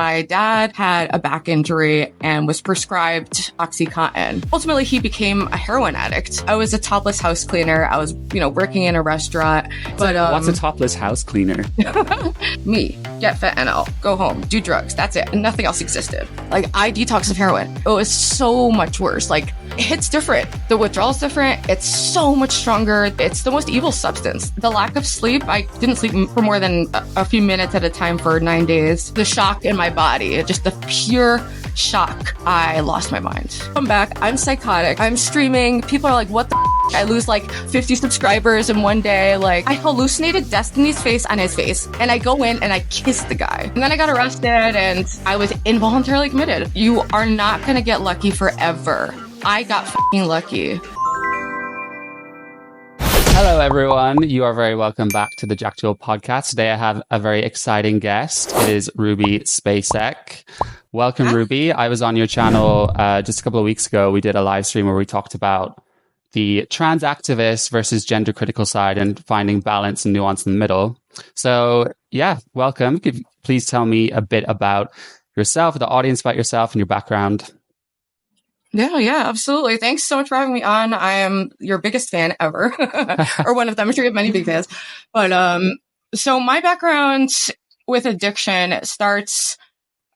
My dad had a back injury and was prescribed oxycontin. Ultimately, he became a heroin addict. I was a topless house cleaner. I was, working in a restaurant. But what's a topless house cleaner? Me, get fentanyl, go home, do drugs. That's it. And nothing else existed. Like, I detoxed of heroin. It was so much worse. Like, it hits different. The withdrawal is different. It's so much stronger. It's the most evil substance. The lack of sleep. I didn't sleep for more than a few minutes at a time for 9 days. The shock in my body, just the pure shock. I lost my mind. I'm back. I'm psychotic. I'm streaming. People are like, what the f-? I lose like 50 subscribers in one day. Like, I hallucinated Destiny's face on his face, and I go in and I kiss the guy. And then I got arrested and I was involuntarily committed. You are not going to get lucky forever. I got f***ing lucky. Hello, everyone. You are very welcome back to the Jack.Jewell podcast. Today, I have a very exciting guest. It is Ruby Spacek. Welcome, Ruby. I was on your channel just a couple of weeks ago. We did a live stream where we talked about the trans activist versus gender critical side and finding balance and nuance in the middle. So, yeah, welcome. Could you please tell me a bit about yourself, the audience about yourself, and your background? Yeah, absolutely. Thanks so much for having me on. I am your biggest fan ever, or one of them. I'm sure you have many big fans. But so my background with addiction starts.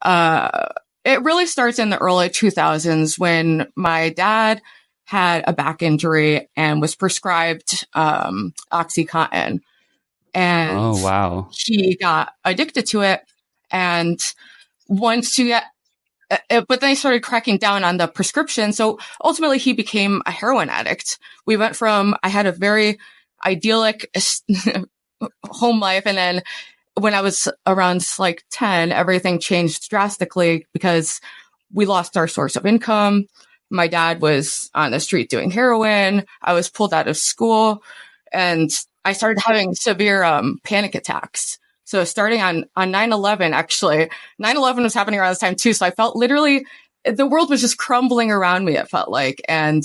It really starts in the early 2000s when my dad had a back injury and was prescribed oxycontin, and oh wow, he got addicted to it. And once you get but then he started cracking down on the prescription. So ultimately, he became a heroin addict. We went from, I had a very idyllic home life. And then when I was around like 10, everything changed drastically because we lost our source of income. My dad was on the street doing heroin. I was pulled out of school and I started having severe panic attacks. So starting on 9/11, actually, 9/11 was happening around this time too. So I felt literally the world was just crumbling around me. It felt like, and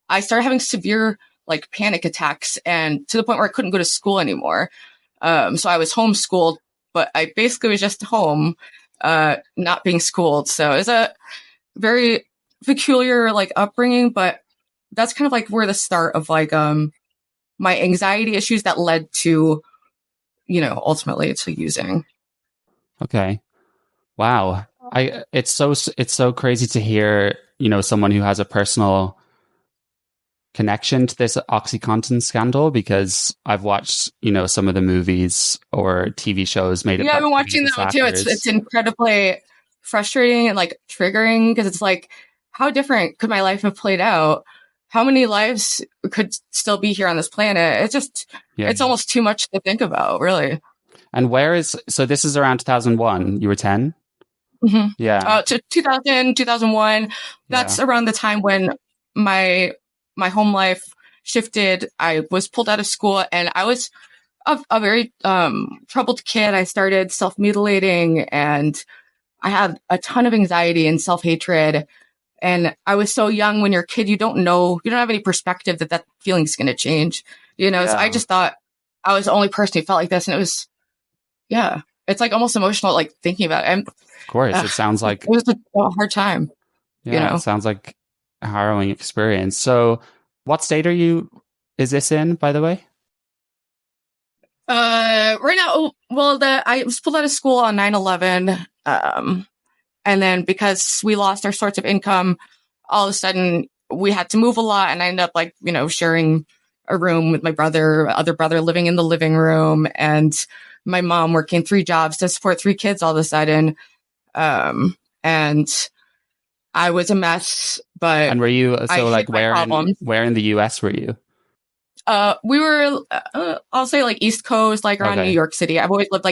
I started having severe like panic attacks, and to the point where I couldn't go to school anymore. So I was homeschooled, but I basically was just home, not being schooled. So it was a very peculiar like upbringing, but that's kind of like where the start of like my anxiety issues that led to, ultimately to using. Okay. Wow. It's so crazy to hear, someone who has a personal connection to this OxyContin scandal, because I've watched, some of the movies or TV shows made. Yeah, I've been watching them too. It's incredibly frustrating and like triggering because it's like, how different could my life have played out? How many lives could still be here on this planet? It's just, It's almost too much to think about, really. And so this is around 2001. You were 10? Mm-hmm. Yeah. To 2000, 2001. That's around the time when my home life shifted. I was pulled out of school and I was a very troubled kid. I started self-mutilating and I had a ton of anxiety and self-hatred. And I was so young. When you're a kid, you don't have any perspective that feeling's going to change, So I just thought I was the only person who felt like this. And it was, it's like almost emotional, like thinking about it. And, of course, it sounds like it was a hard time. It sounds like a harrowing experience. So what state is this in, by the way? Right now, I was pulled out of school on 9/11. And then because we lost our source of income, all of a sudden we had to move a lot. And I ended up like, sharing a room with my other brother living in the living room, and my mom working 3 jobs to support 3 kids all of a sudden. And I was a mess, but. And were you, so like where in the US were you? We were, I'll say like East Coast, like around New York City. I've always lived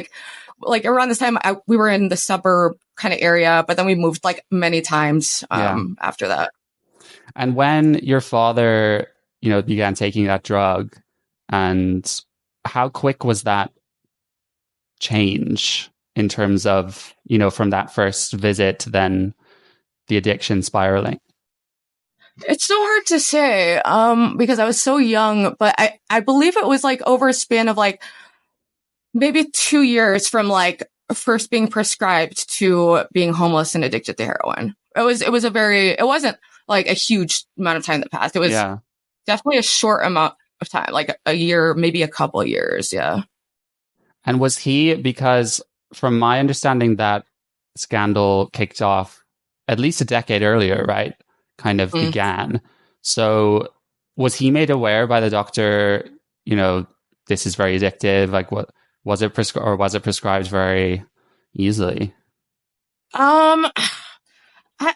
like around this time, we were in the suburb kind of area, but then we moved like many times after that. And when your father, began taking that drug, and how quick was that change in terms of, from that first visit to then the addiction spiraling? It's so hard to say, because I was so young, but I believe it was like over a span of like maybe 2 years from like first being prescribed to being homeless and addicted to heroin. It wasn't like a huge amount of time that passed. It was definitely a short amount of time, like a year, maybe a couple of years. Yeah. And was he, because from my understanding, that scandal kicked off at least a decade earlier, right? Kind of began. So was he made aware by the doctor, this is very addictive? Like, what was it prescribed very easily? I'm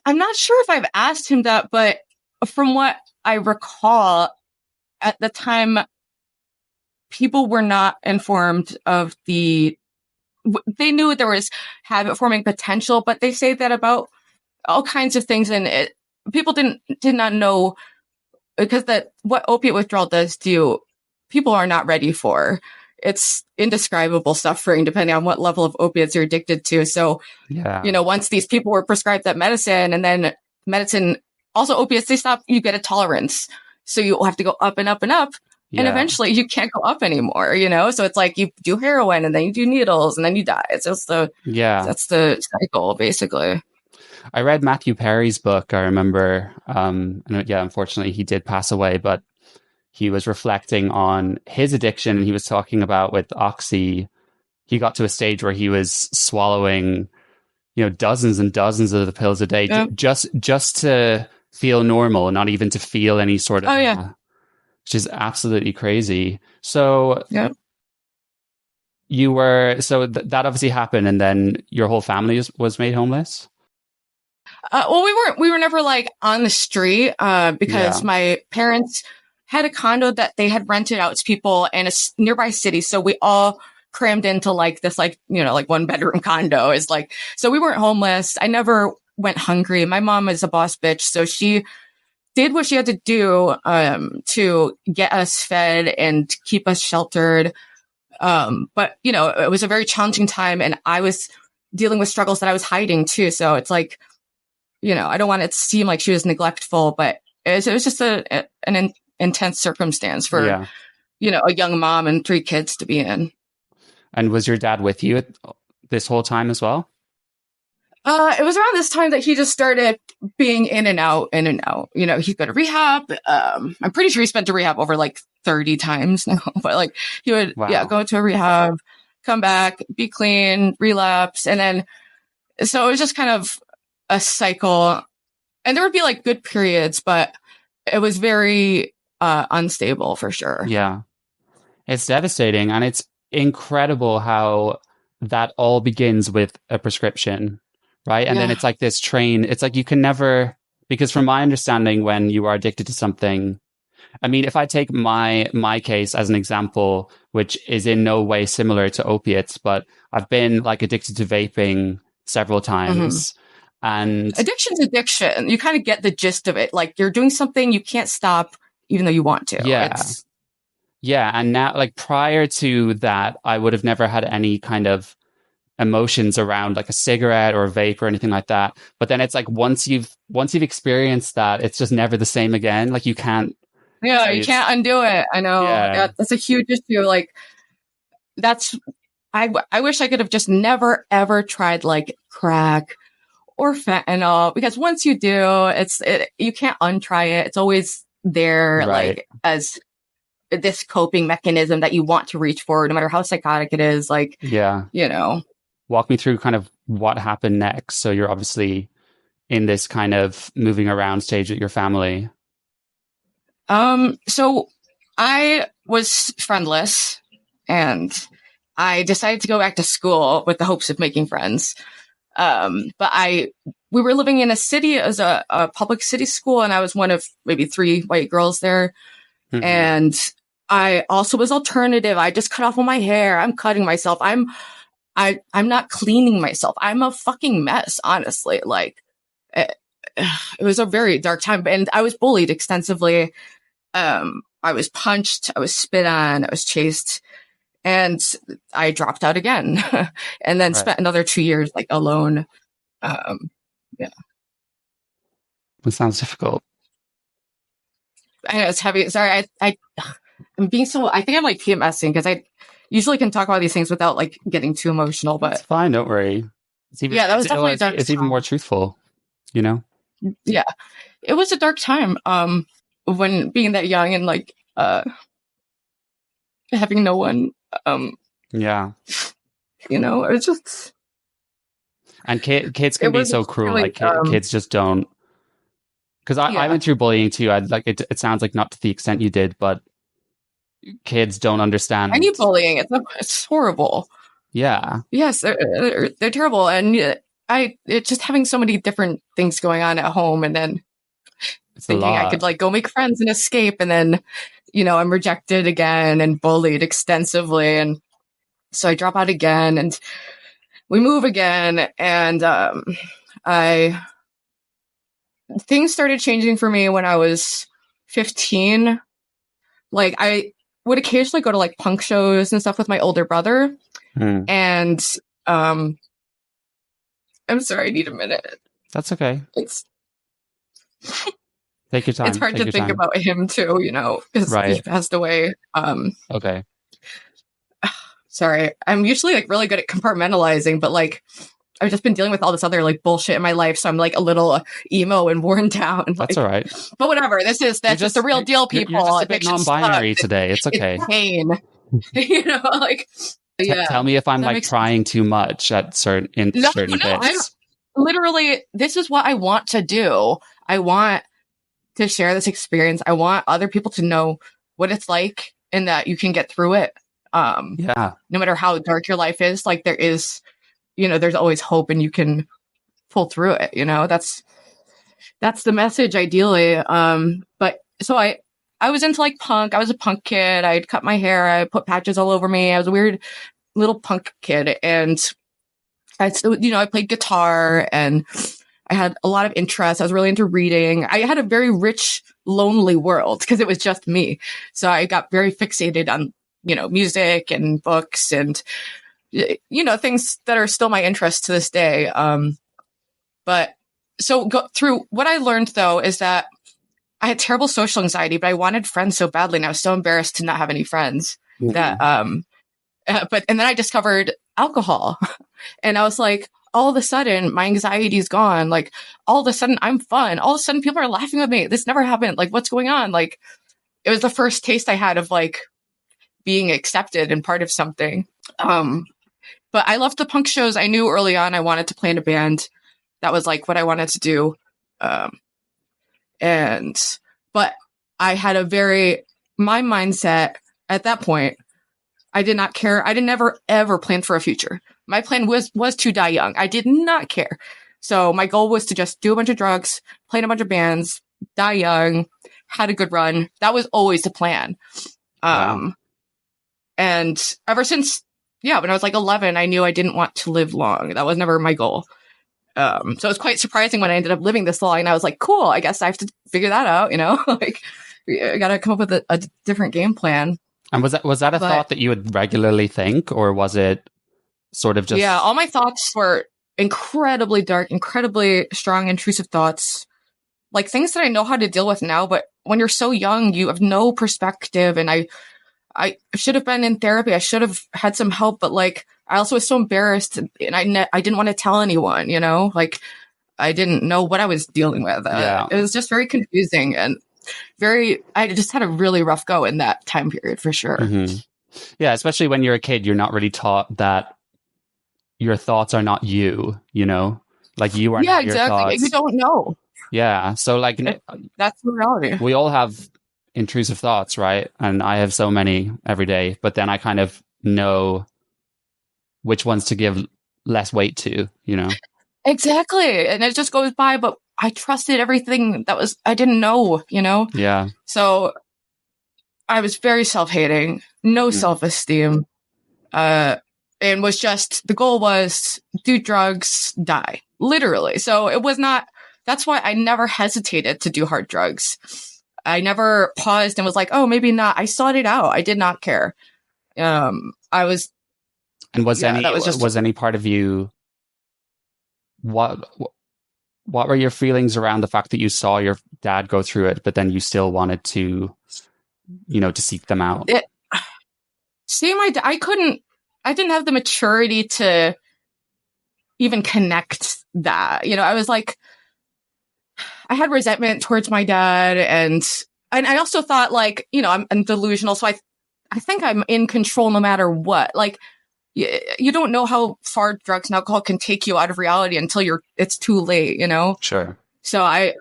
not sure if I've asked him that, but from what I recall at the time, people were not informed of they knew there was habit forming potential, but they say that about all kinds of things. And people did not know, because what opiate withdrawal does to people are not ready for. It's indescribable suffering depending on what level of opiates you're addicted to. So, once these people were prescribed that medicine, and then medicine, also opiates, they stop, you get a tolerance. So you have to go up and up and up. And eventually you can't go up anymore, So it's like you do heroin and then you do needles and then you die. It's just that's the cycle, basically. I read Matthew Perry's book, I remember. And unfortunately he did pass away, but he was reflecting on his addiction, and he was talking about with Oxy, he got to a stage where he was swallowing, dozens and dozens of the pills a day, just to feel normal, not even to feel any sort of, which is absolutely crazy. So you were, that obviously happened, and then your whole family was made homeless? Well, we were never like on the street, because my parents had a condo that they had rented out to people in a nearby city. So we all crammed into like this, like 1-bedroom condo is like, so we weren't homeless. I never went hungry. My mom is a boss bitch. So she did what she had to do, to get us fed and keep us sheltered. But it was a very challenging time, and I was dealing with struggles that I was hiding too. So it's like, I don't want it to seem like she was neglectful, but it was just an intense circumstance for, a young mom and 3 kids to be in. And was your dad with you this whole time as well? It was around this time that he just started being in and out. He'd go to rehab. I'm pretty sure he's been to rehab over like 30 times now, but like he would, go to a rehab, come back, be clean, relapse. And then, so it was just kind of a cycle, and there would be like good periods, but it was very unstable for sure. Yeah. It's devastating, and it's incredible how that all begins with a prescription, right? And then it's like this train. It's like you can never, because from my understanding, when you are addicted to something, I mean, if I take my case as an example, which is in no way similar to opiates, but I've been like addicted to vaping several times. And addiction's addiction. You kind of get the gist of it. Like you're doing something, you can't stop even though you want to. Yeah. And now, like prior to that, I would have never had any kind of emotions around like a cigarette or a vape or anything like that. But then it's like once you've experienced that, it's just never the same again. Like you can't. Yeah, you can't undo it. I know. Yeah, that's a huge issue. Like I wish I could have just never ever tried like crack or fentanyl, because once you do, you can't untry it. It's always there, like as this coping mechanism that you want to reach for, no matter how psychotic it is. Like, walk me through kind of what happened next. So you're obviously in this kind of moving around stage with your family. So I was friendless, and I decided to go back to school with the hopes of making friends. But we were living in a city as a public city school, and I was one of maybe 3 white girls there. And I also was alternative. I just cut off all my hair. I'm cutting myself. I'm not cleaning myself. I'm a fucking mess, honestly. Like it was a very dark time, and I was bullied extensively. I was punched. I was spit on. I was chased. And I dropped out again, and then spent another 2 years like alone. It sounds difficult. I know it's heavy. Sorry, I'm being so. I think I'm like PMSing because usually can talk about these things without like getting too emotional, but it's fine. Don't worry. that was definitely a dark it's even more truthful, you know? Yeah, it was a dark time. When being that young and like, having no one, yeah, it was just, and kids can be so cruel. really, Like kids just don't, because I went through bullying too. I like it. It sounds like not to the extent you did, but kids don't understand. any bullying, it's horrible. Yeah. Yes, they're terrible, and it's just having so many different things going on at home, and then It's thinking I could like go make friends and escape, and then I'm rejected again and bullied extensively, and so I drop out again, and we move again, and things started changing for me when I was 15. Like, I would occasionally go to like punk shows and stuff with my older brother. And I'm sorry, I need a minute. That's okay. Take your time. It's hard to think about him too, because he passed away. Okay. Sorry. I'm usually like really good at compartmentalizing, but like I've just been dealing with all this other like bullshit in my life, so I'm like a little emo and worn down. That's all right. But whatever. That's just the real deal, people. You're just a bit non-binary today. It's okay. It's pain. Like, yeah. Tell me if I'm like trying too much at certain bits. I'm literally, this is what I want to do. I want to share this experience. I want other people to know what it's like and that you can get through it. No matter how dark your life is, like there is, there's always hope and you can pull through it. That's the message ideally. But so I was into like punk. I was a punk kid. I'd cut my hair. I put patches all over me. I was a weird little punk kid. And I played guitar and I had a lot of interests. I was really into reading. I had a very rich, lonely world because it was just me. So I got very fixated on, music and books and, things that are still my interest to this day. But so go through what I learned though is that I had terrible social anxiety, but I wanted friends so badly. And I was so embarrassed to not have any friends that, and then I discovered alcohol and I was like, all of a sudden my anxiety is gone. Like all of a sudden I'm fun. All of a sudden people are laughing at me. This never happened. Like what's going on? Like it was the first taste I had of like being accepted and part of something. But I loved the punk shows. I knew early on I wanted to play in a band. That was like what I wanted to do. But I had my mindset at that point, I did not care. I didn't never ever plan for a future. My plan was to die young. I did not care. So my goal was to just do a bunch of drugs, play in a bunch of bands, die young, had a good run. That was always the plan. Wow. And ever since, when I was like 11, I knew I didn't want to live long. That was never my goal. So it was quite surprising when I ended up living this long. And I was like, cool, I guess I have to figure that out, like I got to come up with a different game plan. And was that a thought that you would regularly think, or was it sort of just... Yeah, all my thoughts were incredibly dark, incredibly strong, intrusive thoughts, like things that I know how to deal with now. But when you're so young, you have no perspective. And I should have been in therapy. I should have had some help, but like, I also was so embarrassed and I didn't want to tell anyone, like I didn't know what I was dealing with. It was just very confusing and I just had a really rough go in that time period for sure. Mm-hmm. Yeah. Especially when you're a kid, you're not really taught that your thoughts are not you, like you are not your thoughts. You don't know. Yeah. So like, that's the reality. We all have intrusive thoughts, right? And I have so many every day, but then I kind of know which ones to give less weight to, Exactly. And it just goes by, but I trusted everything I didn't know, Yeah. So I was very self-hating, no self-esteem, and was just, the goal was do drugs, die, literally. So it was not, that's why I never hesitated to do hard drugs. I never paused and was like, oh, maybe not. I sought it out. I did not care. Was any part of you, what were your feelings around the fact that you saw your dad go through it, but then you still wanted to, to seek them out? I didn't have the maturity to even connect that. You know, I was like, I had resentment towards my dad, and I also thought, like, you know, I'm delusional, so I think I'm in control no matter what. Like, you don't know how far drugs and alcohol can take you out of reality until it's too late, you know? Sure. So I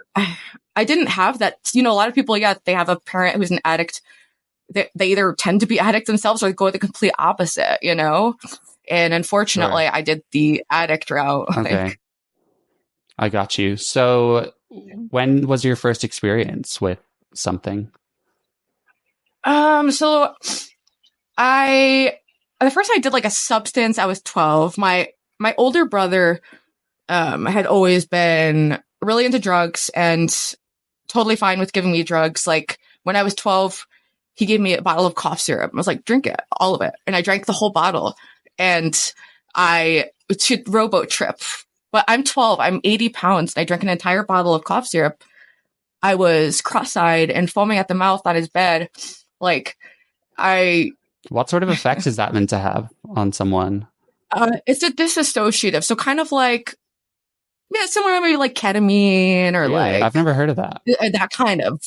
didn't have that. You know, a lot of people, yeah, they have a parent who's an addict. They either tend to be addicts themselves or go the complete opposite, you know? And unfortunately, Sure. I did the addict route. Okay. Like, I got you. So when was your first experience with something? So the first I did like a substance, I was 12. My older brother, had always been really into drugs and totally fine with giving me drugs. Like when I was 12, he gave me a bottle of cough syrup. I was like, drink it, all of it. And I drank the whole bottle. And I took rowboat trip. But I'm 12, I'm 80 pounds, and I drank an entire bottle of cough syrup. I was cross-eyed and foaming at the mouth on his bed. Like, What sort of effects is that meant to have on someone? It's a disassociative. So kind of like, yeah, similar maybe like ketamine or Really? like I've never heard of that. that kind of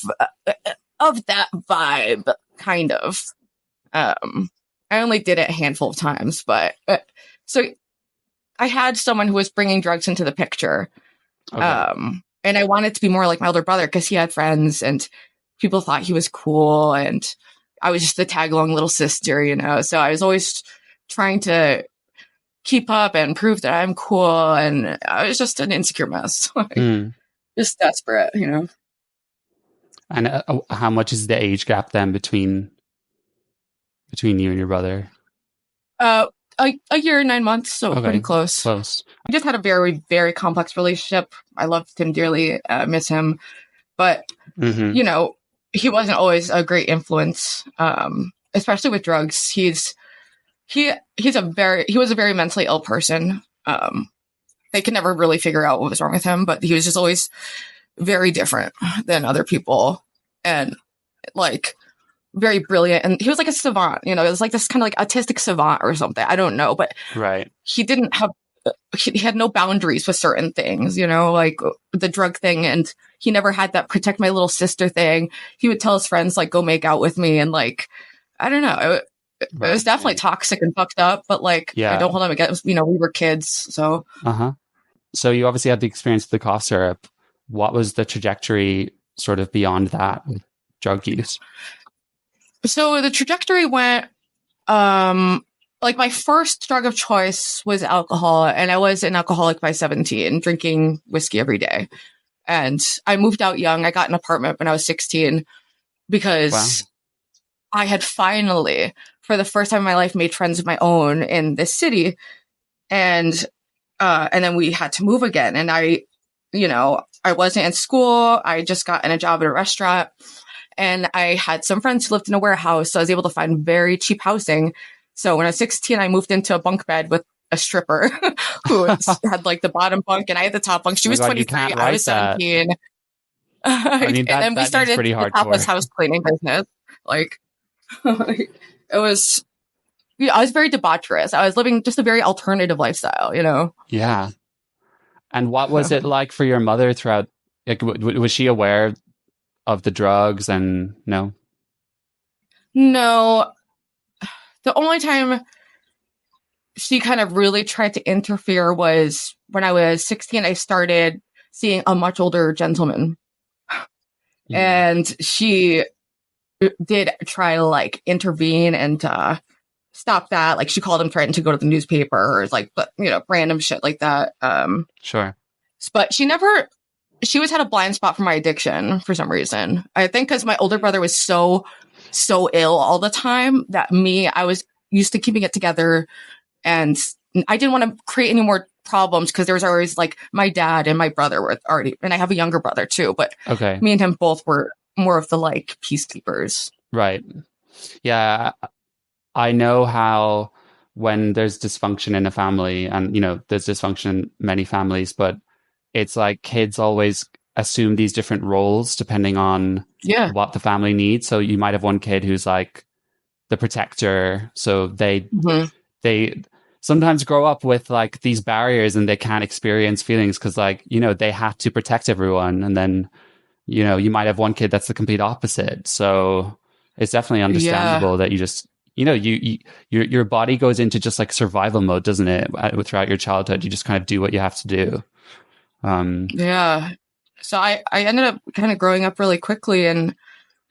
that vibe, kind of. I only did it a handful of times, but so I had someone who was bringing drugs into the picture. Okay. And I wanted to be more like my older brother because he had friends and people thought he was cool. And I was just the tag along little sister, you know? So I was always trying to keep up and prove that I'm cool. And I was just an insecure mess. Just desperate, you know? And how much is the age gap then between you and your brother? A year and 9 months, so Okay. pretty close. We just had a very, very complex relationship. I loved him dearly, miss him, but you know, he wasn't always a great influence, especially with drugs. He was a very mentally ill person. They could never really figure out what was wrong with him, but he was just always very different than other people, and like very brilliant. And he was like a savant, you know, it was like this kind of like autistic savant or something. I don't know, but right. He had no boundaries with certain things, you know, like the drug thing. And he never had that protect my little sister thing. He would tell his friends, like, go make out with me. And like, I don't know. It was definitely toxic and fucked up, but like, I don't hold him against, you know, we were kids. So, So you obviously had the experience with the cough syrup. What was the trajectory sort of beyond that with drug use? So the trajectory went, like my first drug of choice was alcohol, and I was an alcoholic by 17, drinking whiskey every day. And I moved out young. I got an apartment when I was 16 because I had finally, for the first time in my life, made friends of my own in this city. And then we had to move again. And I wasn't in school. I just gotten a job at a restaurant. And I had some friends who lived in a warehouse, so I was able to find very cheap housing. So when I was 16, I moved into a bunk bed with a stripper who had like the bottom bunk, and I had the top bunk. She was 23, I was 17. I mean, and then we started pretty the topless house cleaning business. Like, it was, I was very debaucherous. I was living just a very alternative lifestyle, you know? Yeah. And what was it like for your mother throughout? Like, was she aware of the drugs? And no? The only time she kind of really tried to interfere was when I was 16. I started seeing a much older gentleman. And she did try to like intervene and stop that. Like she called him threatened to go to the newspaper or like, you know, random shit like that. Sure. But she always had a blind spot for my addiction for some reason. I think because my older brother was so ill all the time that I was used to keeping it together, and I didn't want to create any more problems because there was always like my dad and my brother were already, and I have a younger brother too, but me and him both were more of the like peacekeepers. Right. Yeah. I know how when there's dysfunction in a family, and, you know, there's dysfunction in many families, but it's like kids always assume these different roles depending on what the family needs. So you might have one kid who's like the protector. So Mhm. they sometimes grow up with like these barriers and they can't experience feelings because like, you know, they have to protect everyone. And then, you know, you might have one kid that's the complete opposite. So it's definitely Yeah. understandable that you just, you know, your body goes into just like survival mode, doesn't it? Throughout your childhood, you just kind of do what you have to do. Yeah. So I ended up kind of growing up really quickly, and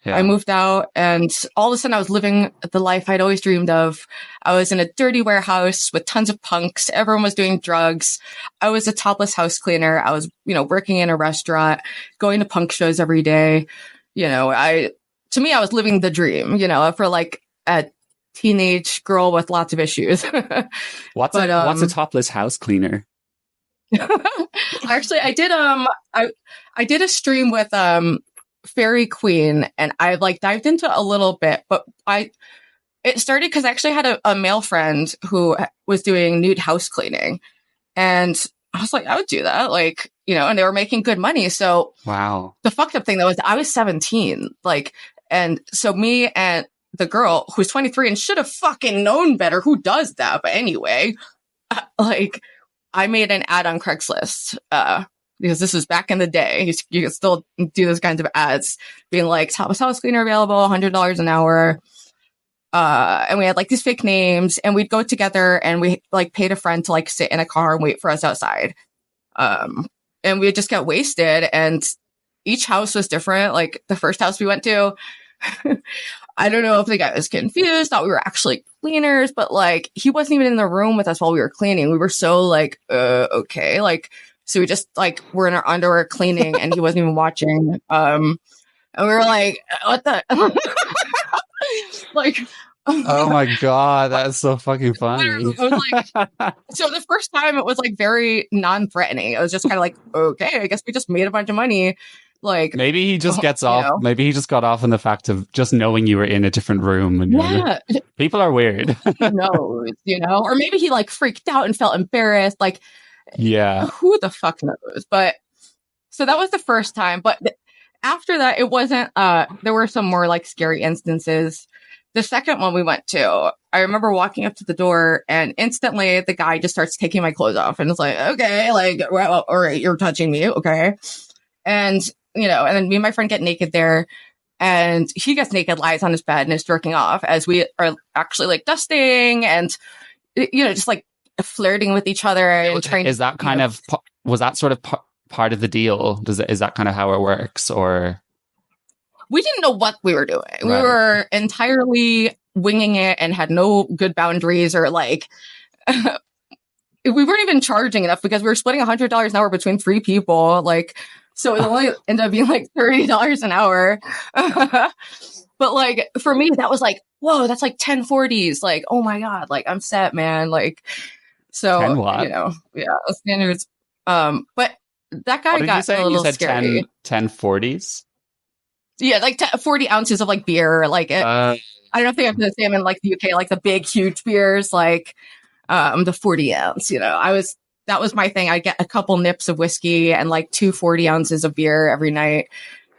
I Yeah. moved out, and all of a sudden I was living the life I'd always dreamed of. I was in a dirty warehouse with tons of punks. Everyone was doing drugs. I was a topless house cleaner. I was, you know, working in a restaurant, going to punk shows every day. You know, to me, I was living the dream, you know, for like a teenage girl with lots of issues. What's But, a topless house cleaner? actually I did a stream with, Fairy Queen, and I like dived into a little bit, but it started because I actually had a male friend who was doing nude house cleaning, and I was like, I would do that, like, you know, and they were making good money. So Wow. the fucked up thing though was I was 17, like, and so me and the girl who's 23 and should have fucking known better, who does that, but anyway, like, I made an ad on Craigslist, because this was back in the day. You could still do those kinds of ads, being like, topless house cleaner available, $100 an hour. And we had like these fake names, and we'd go together and we like paid a friend to like sit in a car and wait for us outside. And we would just get wasted, and each house was different. Like the first house we went to, I don't know if the guy was confused, thought we were actually cleaners, but like he wasn't even in the room with us while we were cleaning. We were so like, okay. Like, so we just like were in our underwear cleaning, and he wasn't even watching. And we were like, what the like, Oh my God, that's so fucking funny. it was like, so the first time it was like very non-threatening. It was just kind of like, okay, I guess we just made a bunch of money. Like, Maybe he just gets off. know? Maybe he just got off on the fact of just knowing you were in a different room. And Yeah, people are weird. who knows, you know? Or maybe he like freaked out and felt embarrassed. Like, Yeah. who the fuck knows? But so that was the first time. But after that, it wasn't, there were some more like scary instances. The second one we went to, I remember walking up to the door, and instantly the guy just starts taking my clothes off, and it's like, okay, like, well, all right, you're touching me. Okay. And, you know, and then me and my friend get naked there, and he gets naked, lies on his bed, and is jerking off as we are actually like dusting and, you know, just like flirting with each other and trying. Is that kind of, was that sort of part of the deal? Is that kind of how it works, or? We didn't know what we were doing. Right. We were entirely winging it and had no good boundaries, or like, we weren't even charging enough because we were splitting $100 an hour between 3 people. Like, so it only ended up being like $30 an hour. But like, for me, that was like, whoa, that's like 1040s. Like, oh my God, like I'm set, man. Like, so, you know, yeah, standards. But that guy got a little scary. 1040s? Yeah, like 40 ounces of like beer. Like, I don't know if they have the same in like the UK, like the big, huge beers, like the 40 ounce, you know, that was my thing. I get a couple nips of whiskey and like 2 40 ounces of beer every night.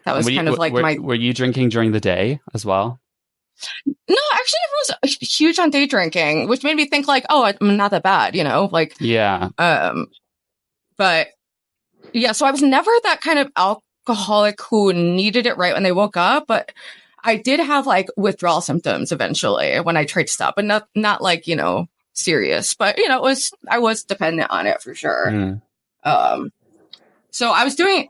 That was kind of like Were you drinking during the day as well? No, actually, everyone was huge on day drinking, which made me think like, oh, I'm not that bad, you know, like, yeah. But yeah, so I was never that kind of alcoholic who needed it right when they woke up, but I did have like withdrawal symptoms eventually when I tried to stop, but not like, you know, serious, but you know, I was dependent on it for sure. So I was doing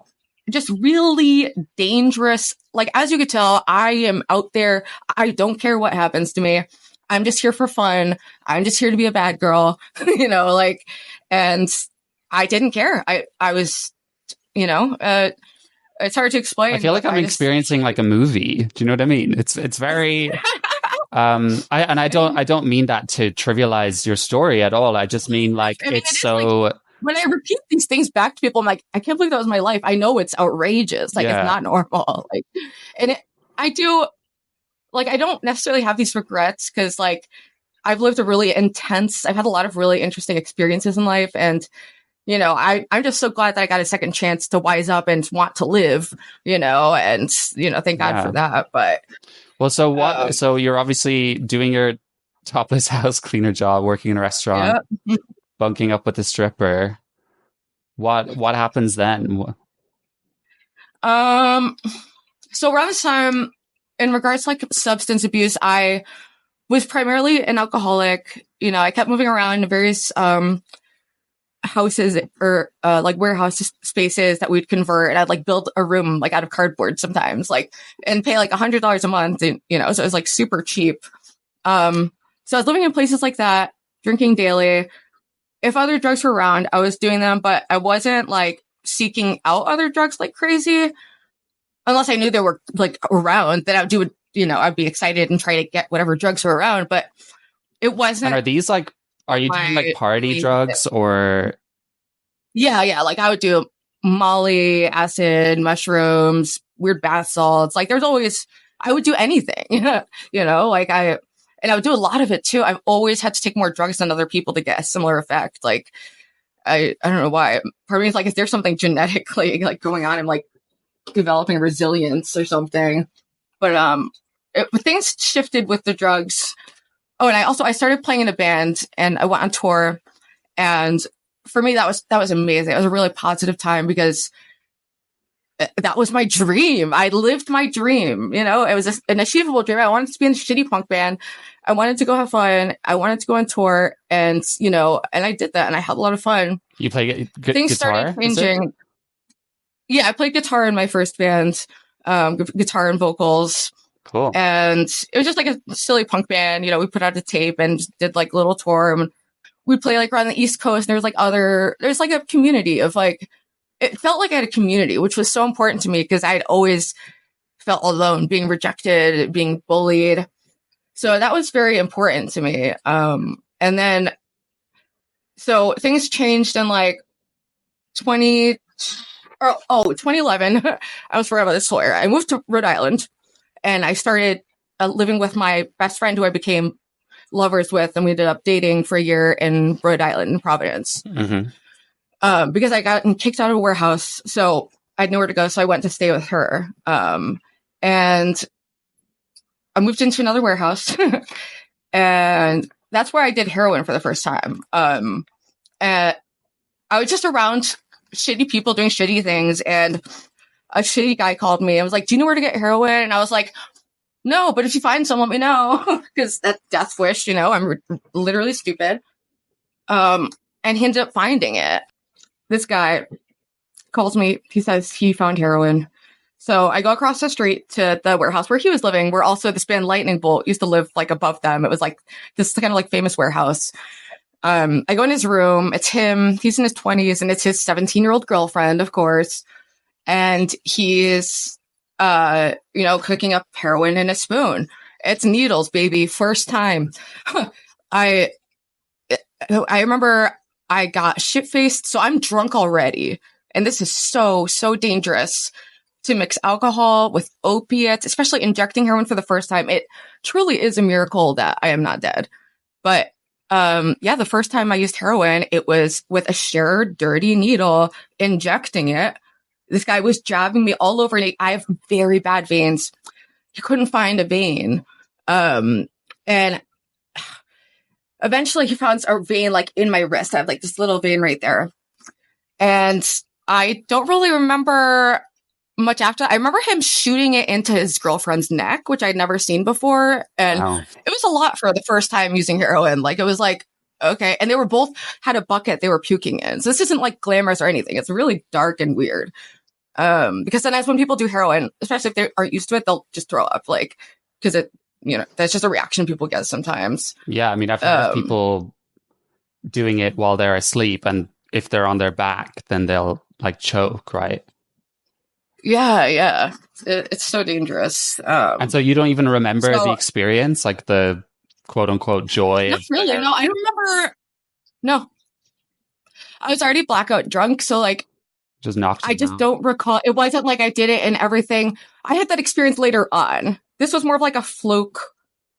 just really dangerous, like, as you could tell, I am out there. I don't care what happens to me. I'm just here for fun. I'm just here to be a bad girl, you know, like, and I didn't care. I was, you know, it's hard to explain. I feel like I'm experiencing like a movie. Do you know what I mean? It's very, I don't mean that to trivialize your story at all. I just mean like, it's so. Like, when I repeat these things back to people, I'm like, I can't believe that was my life. I know it's outrageous. Like, it's not normal. Like, and I don't necessarily have these regrets because like I've had a lot of really interesting experiences in life, and I'm just so glad that I got a second chance to wise up and want to live, and, thank God for that. But well, so you're obviously doing your topless house cleaner job, working in a restaurant, bunking up with a stripper. What happens then? So around this time, in regards to like substance abuse, I was primarily an alcoholic. I kept moving around to various houses or like warehouse spaces that we'd convert, and I'd like build a room like out of cardboard sometimes, like, and pay like $100 a month, and so it was like super cheap. So I was living in places like that, drinking daily. If other drugs were around, I was doing them, but I wasn't like seeking out other drugs like crazy. Unless I knew they were like around, then I would do it, I'd be excited and try to get whatever drugs were around, but it wasn't. And are you doing like party drugs or? Yeah. Like I would do Molly, acid, mushrooms, weird bath salts. Like I would do anything, like and I would do a lot of it too. I've always had to take more drugs than other people to get a similar effect. Like, I don't know why. Part of me is like, is there something genetically like going on? I'm like developing resilience or something. But things shifted with the drugs. Oh, and I started playing in a band, and I went on tour. And for me, that was amazing. It was a really positive time because that was my dream. I lived my dream. It was an achievable dream. I wanted to be in a shitty punk band. I wanted to go have fun. I wanted to go on tour, and and I did that, and I had a lot of fun. You play Things guitar? Started changing. Yeah, I played guitar in my first band, guitar and vocals. Cool. And it was just like a silly punk band. We put out a tape and did like little tour, and we'd play like around the East Coast. And there's like a community of like, it felt like I had a community, which was so important to me because I'd always felt alone, being rejected, being bullied. So that was very important to me. And then, so things changed in like 2011. I was forever this lawyer. I moved to Rhode Island, and I started living with my best friend who I became lovers with, and we ended up dating for a year in Rhode Island, in Providence. Mm-hmm. Because I got kicked out of a warehouse, so I had nowhere to go, so I went to stay with her. And I moved into another warehouse, and that's where I did heroin for the first time. And I was just around shitty people doing shitty things, and a shitty guy called me and was like, "Do you know where to get heroin?" And I was like, "No, but if you find some, let me know." Because that's death wish, I'm literally stupid. And he ended up finding it. This guy calls me. He says he found heroin. So I go across the street to the warehouse where he was living, where also this band Lightning Bolt used to live like above them. It was like this kind of like famous warehouse. I go in his room. It's him. He's in his 20s, and it's his 17-year-old girlfriend, of course. And he's, cooking up heroin in a spoon. It's needles, baby. First time. I remember I got shit-faced, so I'm drunk already. And this is so, so dangerous to mix alcohol with opiates, especially injecting heroin for the first time. It truly is a miracle that I am not dead. But the first time I used heroin, it was with a shared dirty needle, injecting it. This guy was jabbing me all over, and I have very bad veins. He couldn't find a vein. And eventually he found a vein like in my wrist. I have like this little vein right there. And I don't really remember much after. I remember him shooting it into his girlfriend's neck, which I'd never seen before. And It was a lot for the first time using heroin. Like, it was like, okay. And they were both had a bucket they were puking in. So this isn't like glamorous or anything. It's really dark and weird. Because sometimes when people do heroin, especially if they aren't used to it, they'll just throw up, like, because it, that's just a reaction people get sometimes. Yeah. I mean, I've heard of people doing it while they're asleep, and if they're on their back, then they'll like choke, right? Yeah. It's so dangerous. And so you don't even remember the experience, like the quote unquote joy? Not really. No, I remember. No, I was already blackout drunk. So like, just knocked. I just don't recall. It wasn't like I did it and everything. I had that experience later on. This was more of like a fluke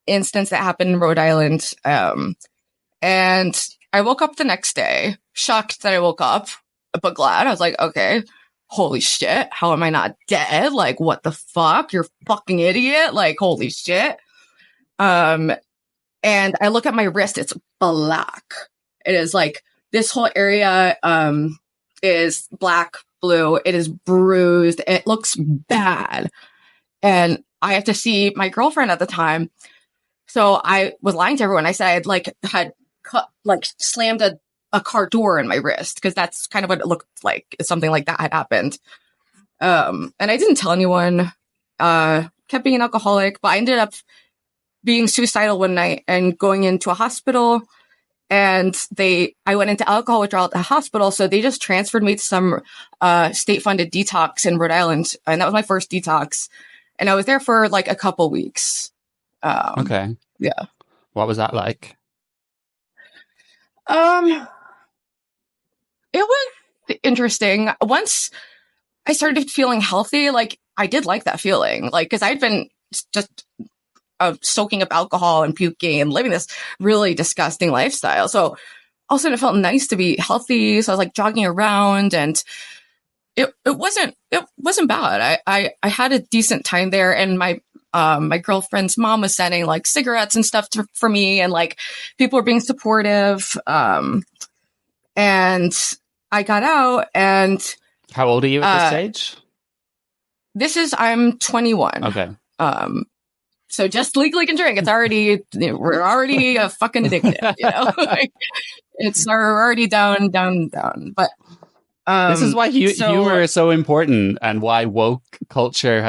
instance that happened in Rhode Island. And I woke up the next day, shocked that I woke up, but glad. I was like, okay, holy shit, how am I not dead? Like, what the fuck? You're a fucking idiot. Like, holy shit. And I look at my wrist, it's black. It is like, this whole area, is black, blue. It is bruised. It looks bad. And I have to see my girlfriend at the time. So I was lying to everyone. I said I had slammed a car door in my wrist, because that's kind of what it looked like. Something like that had happened. And I didn't tell anyone, kept being an alcoholic, but I ended up being suicidal one night and going into a hospital. And I went into alcohol withdrawal at the hospital. So they just transferred me to some state-funded detox in Rhode Island. And that was my first detox. And I was there for like a couple weeks. Okay. Yeah. What was that like? It was interesting. Once I started feeling healthy, like I did like that feeling, like, because I'd been just soaking up alcohol and puking and living this really disgusting lifestyle. So all of a sudden it felt nice to be healthy. So I was like jogging around, and it wasn't bad. I had a decent time there, and my girlfriend's mom was sending like cigarettes and stuff for me, and like people were being supportive. And I got out. And how old are you at this stage? I'm 21. Okay. So just legally can drink. It's already, we're already fucking addicted, like, we're already down. But, this is why humor is so important, and why woke culture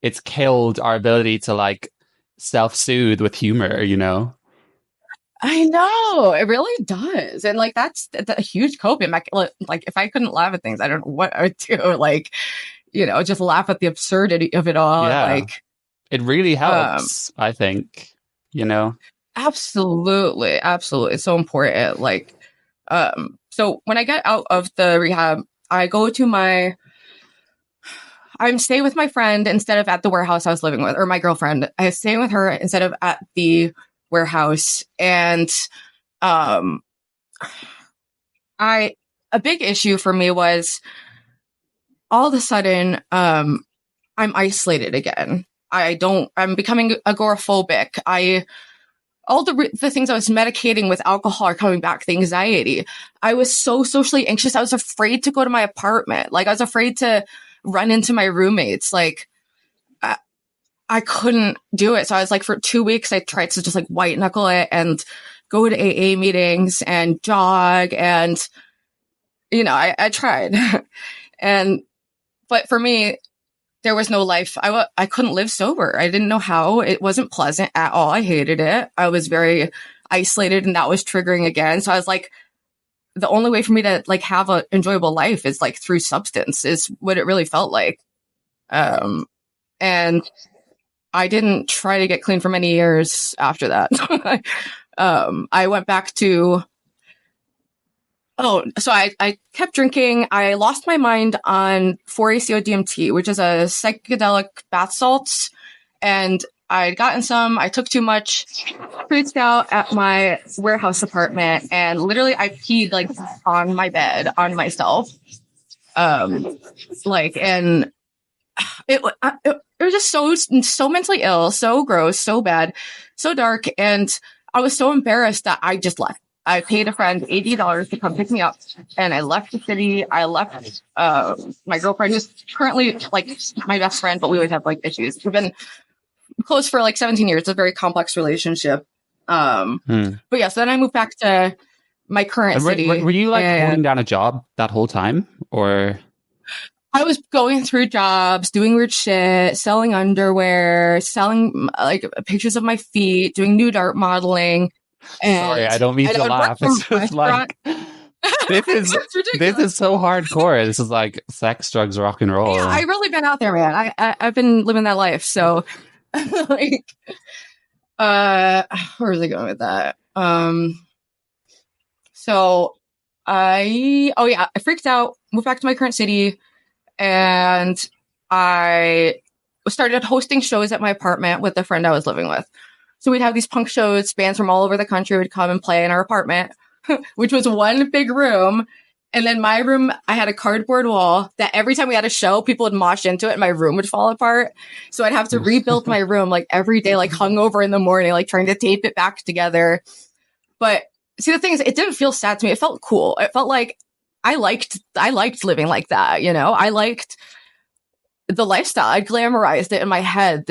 it's killed our ability to like self-soothe with humor, I know, it really does. And like, that's a huge coping mechanism. Like, if I couldn't laugh at things, I don't know what I would do. Like, just laugh at the absurdity of it all. Yeah. Like, it really helps, I think, Absolutely. It's so important. Like, so when I get out of the rehab, I go to I'm staying with my friend instead of at the warehouse I was living with, or my girlfriend. I was staying with her instead of at the warehouse. And, a big issue for me was all of a sudden, I'm isolated again. I'm becoming agoraphobic. All the things I was medicating with alcohol are coming back, the anxiety. I was so socially anxious. I was afraid to go to my apartment. Like, I was afraid to run into my roommates. Like, I couldn't do it. So I was like, for 2 weeks, I tried to just like white knuckle it and go to AA meetings and jog. And, I tried. But for me, there was no life. I couldn't live sober. I didn't know how. It wasn't pleasant at all. I hated it. I was very isolated, and that was triggering again. So I was like, the only way for me to like have an enjoyable life is like through substance, is what it really felt like. And I didn't try to get clean for many years after that. I went back to, so I kept drinking. I lost my mind on 4-ACO DMT, which is a psychedelic bath salts. And I'd gotten some, I took too much, freaked out at my warehouse apartment, and literally I peed like on my bed, on myself. And it was just so mentally ill, so gross, so bad, so dark. And I was so embarrassed that I just left. I paid a friend $80 to come pick me up, and I left the city. I left my girlfriend, who's currently like my best friend, but we always have like issues. We've been close for like 17 years. It's a very complex relationship. But yeah, so then I moved back to my current city. Were you like holding down a job that whole time, or? I was going through jobs, doing weird shit, selling underwear, selling like pictures of my feet, doing nude art modeling. Sorry, I don't mean to laugh. It's just like this is so hardcore. This is like sex, drugs, rock and roll. Yeah, I've really been out there, man. I've been living that life. So, like, where was I going with that? So I freaked out, moved back to my current city, and I started hosting shows at my apartment with the friend I was living with. So we'd have these punk shows, bands from all over the country would come and play in our apartment. which was one big room. And then my room, I had a cardboard wall that every time we had a show, people would mosh into it and my room would fall apart. So I'd have to rebuild my room like every day, like hungover in the morning, like trying to tape it back together. But see, the thing is, it didn't feel sad to me. It felt cool. It felt like I liked living like that. You know, I liked the lifestyle. I glamorized it in my head.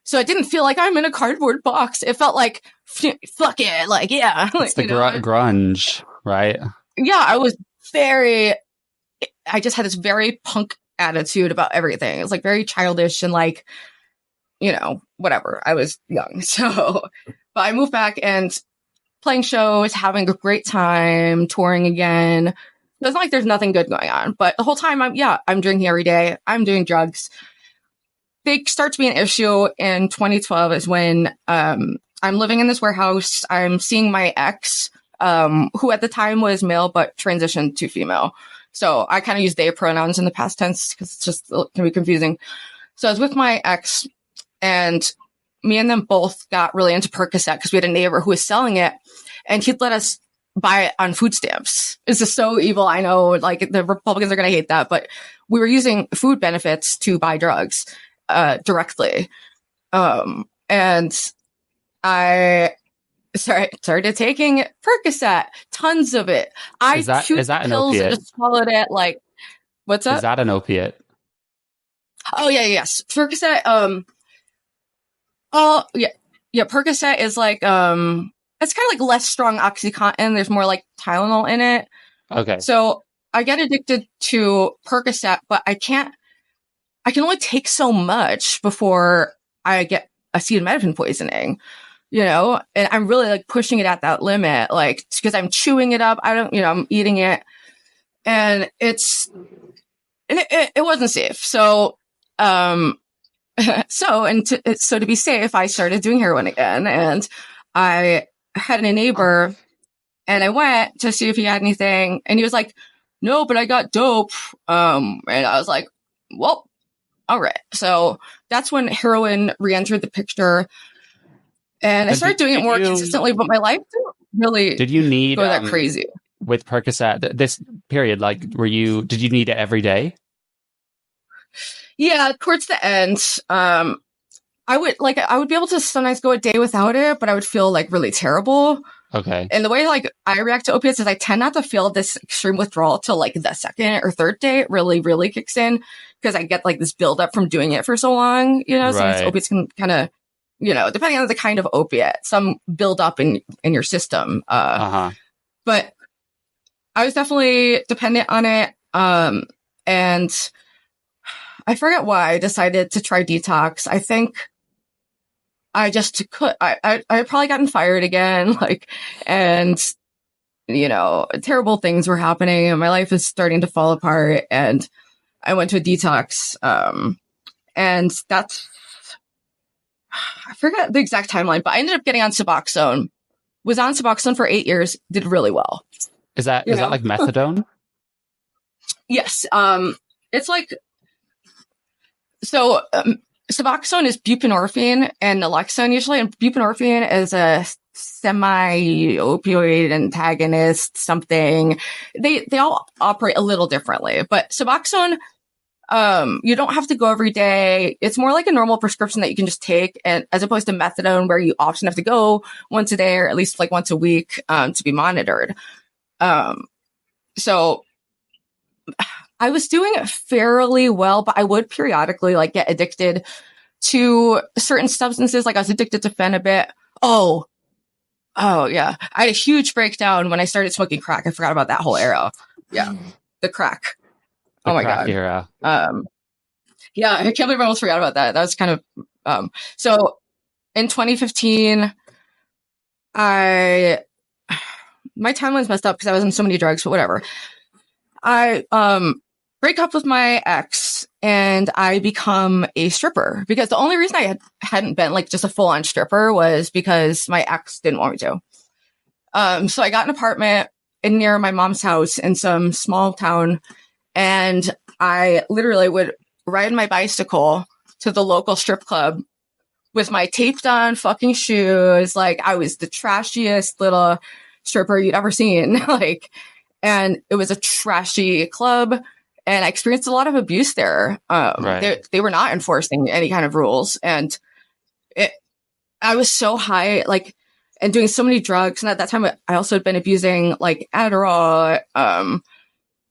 So it didn't feel like I'm in a cardboard box. It felt like, fuck it. Like, yeah. It's the grunge, right? Yeah, I just had this very punk attitude about everything. It was like very childish and like, whatever. I was young. So, but I moved back and playing shows, having a great time, touring again. It's not like there's nothing good going on, but the whole time I'm drinking every day. I'm doing drugs. They start to be an issue in 2012 is when, I'm living in this warehouse. I'm seeing my ex, who at the time was male, but transitioned to female. So I kind of use they pronouns in the past tense because it can be confusing. So I was with my ex and me and them both got really into Percocet because we had a neighbor who was selling it and he'd let us buy it on food stamps. This is so evil. I know, like the Republicans are going to hate that, but we were using food benefits to buy drugs, directly. And I started taking Percocet, tons of it. Is that an opiate? And just swallowed it. Like, what's up? Is that an opiate? Oh yeah, yes. Percocet. Oh yeah. Percocet is like it's kind of like less strong oxycontin. There's more like Tylenol in it. Okay. So I get addicted to Percocet, but I can only take so much before I get acetaminophen poisoning. And I'm really like pushing it at that limit, like, because I'm chewing it up. I'm eating it and it wasn't safe. So, so to be safe, I started doing heroin again and I had a neighbor and I went to see if he had anything and he was like, no, but I got dope. And I was like, well, all right. So that's when heroin re-entered the picture. And I started doing it more consistently, but my life didn't really did you need go that crazy. With Percocet, this period, like, did you need it every day? Yeah, towards the end, I would be able to sometimes go a day without it, but I would feel like really terrible. Okay. And the way like I react to opiates is I tend not to feel this extreme withdrawal till like the second or third day it really, really kicks in because I get like this buildup from doing it for so long, Right. Sometimes opiates can kind of, depending on the kind of opiate, some build up in your system. But I was definitely dependent on it. And I forget why I decided to try detox. I think I just could. I had probably gotten fired again, and terrible things were happening, and my life is starting to fall apart. And I went to a detox, and that's I forget the exact timeline, but I ended up getting on Suboxone. Was on Suboxone for 8 years. Did really well. Is that like methadone? Yes. It's like so. Suboxone is buprenorphine and naloxone usually, and buprenorphine is a semi-opioid antagonist, something. They all operate a little differently, but Suboxone, you don't have to go every day. It's more like a normal prescription that you can just take, and as opposed to methadone, where you often have to go once a day or at least like once a week, to be monitored. So I was doing fairly well, but I would periodically like get addicted to certain substances. Like I was addicted to Fentanyl. Oh yeah. I had a huge breakdown when I started smoking crack. I forgot about that whole era. Yeah. The crack. The my crack God. Era. Yeah. I can't believe I almost forgot about that. That was kind of, so in 2015, my timeline's messed up because I was on so many drugs, but whatever. I, break up with my ex and I become a stripper because the only reason I hadn't been like just a full on stripper was because my ex didn't want me to. So I got an apartment near my mom's house in some small town and I literally would ride my bicycle to the local strip club with my taped on fucking shoes. Like I was the trashiest little stripper you'd ever seen. Like, and it was a trashy club, and I experienced a lot of abuse there. They were not enforcing any kind of rules, and I was so high, like, and doing so many drugs. And at that time, I also had been abusing like Adderall.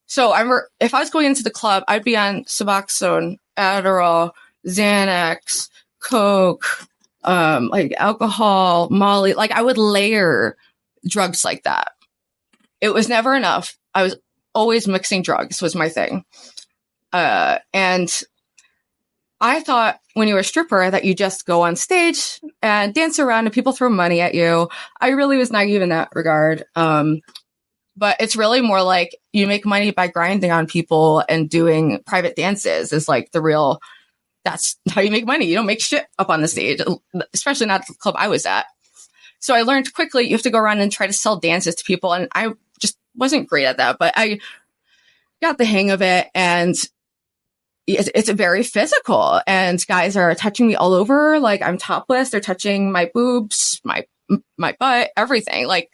So I remember if I was going into the club, I'd be on Suboxone, Adderall, Xanax, Coke, like alcohol, Molly. Like, I would layer drugs like that. It was never enough. I was always mixing drugs was my thing. And I thought when you were a stripper that you just go on stage and dance around and people throw money at you. I really was naive in that regard. But it's really more like you make money by grinding on people and doing private dances is like that's how you make money. You don't make shit up on the stage, especially not the club I was at. So I learned quickly you have to go around and try to sell dances to people. And I just wasn't great at that, but I got the hang of it. And it's very physical, and guys are touching me all over. Like, I'm topless. They're touching my boobs, my butt, everything. Like,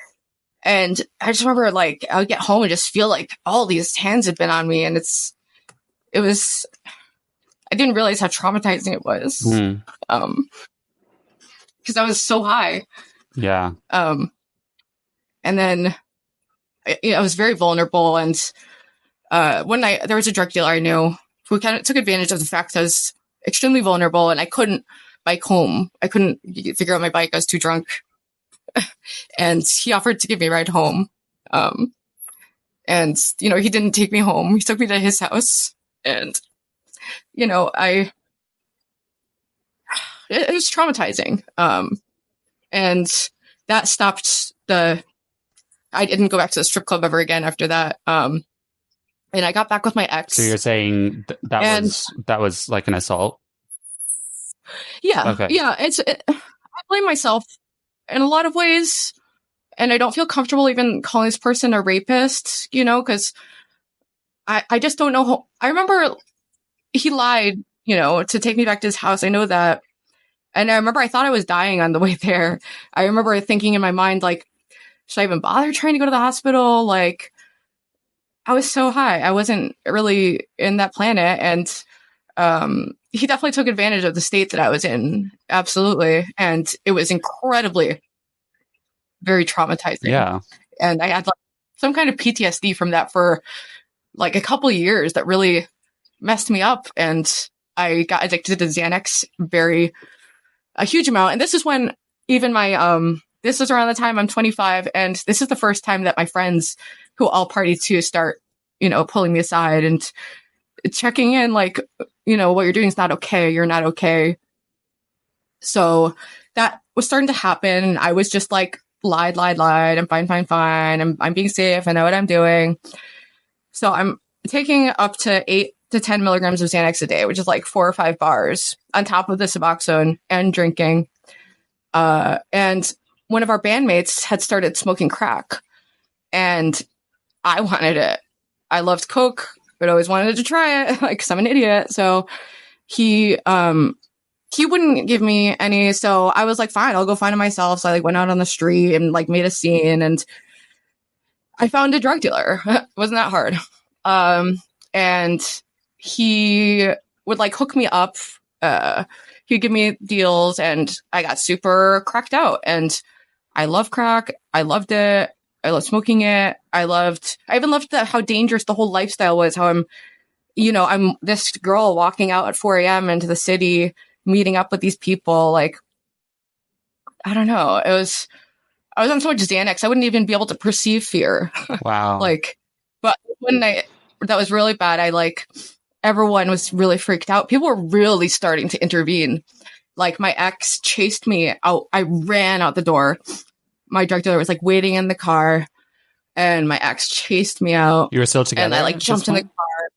and I just remember, like, I would get home and just feel like all these hands had been on me. And I didn't realize how traumatizing it was. Cause I was so high. Yeah. And then I was very vulnerable. And, one night there was a drug dealer I knew who kind of took advantage of the fact that I was extremely vulnerable and I couldn't bike home. I couldn't figure out my bike. I was too drunk. And he offered to give me a ride home. And, he didn't take me home. He took me to his house. And, it was traumatizing. And that stopped I didn't go back to the strip club ever again after that. And I got back with my ex. So you're saying that was like an assault? Yeah. Okay. Yeah. I blame myself in a lot of ways. And I don't feel comfortable even calling this person a rapist, because I just don't know I remember he lied, to take me back to his house. I know that. And I remember I thought I was dying on the way there. I remember thinking in my mind, like, should I even bother trying to go to the hospital? Like, I was so high. I wasn't really in that planet. And he definitely took advantage of the state that I was in. Absolutely. And it was incredibly, very traumatizing. Yeah. And I had like some kind of PTSD from that for like a couple of years that really messed me up. And I got addicted to Xanax a huge amount. And this is when even this is around the time I'm 25. And this is the first time that my friends who all party too start, pulling me aside and checking in, like, what you're doing is not okay. You're not okay. So that was starting to happen. I was just like, lied. I'm fine. I'm being safe. I know what I'm doing. So I'm taking up to 8 to 10 milligrams of Xanax a day, which is like 4 or 5 bars on top of the Suboxone and drinking. And one of our bandmates had started smoking crack, and I wanted it. I loved Coke, but always wanted to try it, like, 'cause I'm an idiot. So he wouldn't give me any. So I was like, fine, I'll go find it myself. So I like went out on the street and like made a scene, and I found a drug dealer. It wasn't that hard. And he would like hook me up. He'd give me deals, and I got super cracked out. And I love crack. I loved it. I loved smoking it. I even loved how dangerous the whole lifestyle was. How I'm this girl walking out at 4 a.m. into the city, meeting up with these people. Like, I don't know. I was on so much Xanax, I wouldn't even be able to perceive fear. Wow. But one night that was really bad. Everyone was really freaked out. People were really starting to intervene. Like, my ex chased me out. I ran out the door. My drug dealer was like waiting in the car, and my ex chased me out. You were still together? And I like jumped in the car.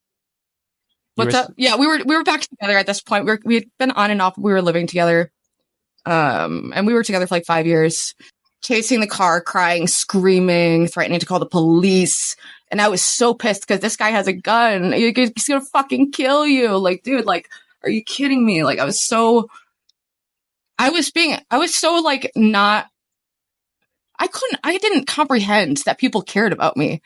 What's up? Yeah, we were back together at this point. We had been on and off. We were living together. And we were together for like 5 years, chasing the car, crying, screaming, threatening to call the police. And I was so pissed because this guy has a gun. He's gonna fucking kill you. Like, dude, like, are you kidding me? Like, I was so like not, I didn't comprehend that people cared about me.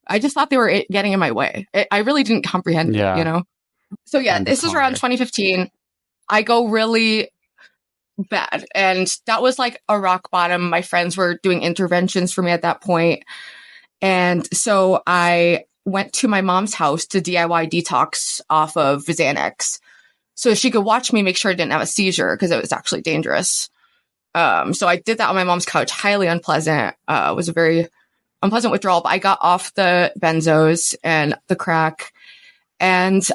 I just thought they were getting in my way. I really didn't comprehend it, you know? So yeah, this is around 2015. I go really bad. And that was like a rock bottom. My friends were doing interventions for me at that point. And so I went to my mom's house to DIY detox off of Xanax so she could watch me make sure I didn't have a seizure because it was actually dangerous. So I did that on my mom's couch, highly unpleasant. It was a very unpleasant withdrawal, but I got off the benzos and the crack. And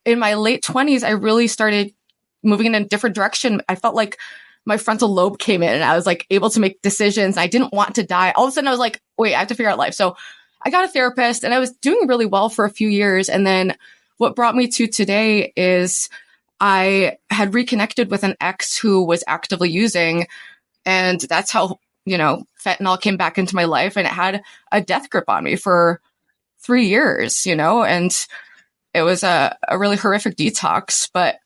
in my late 20s, I really started moving in a different direction. I felt like my frontal lobe came in and I was like able to make decisions. I didn't want to die. All of a sudden I was like, wait, I have to figure out life. So I got a therapist and I was doing really well for a few years. And then what brought me to today is I had reconnected with an ex who was actively using. And that's how, fentanyl came back into my life, and it had a death grip on me for 3 years, and it was a really horrific detox, but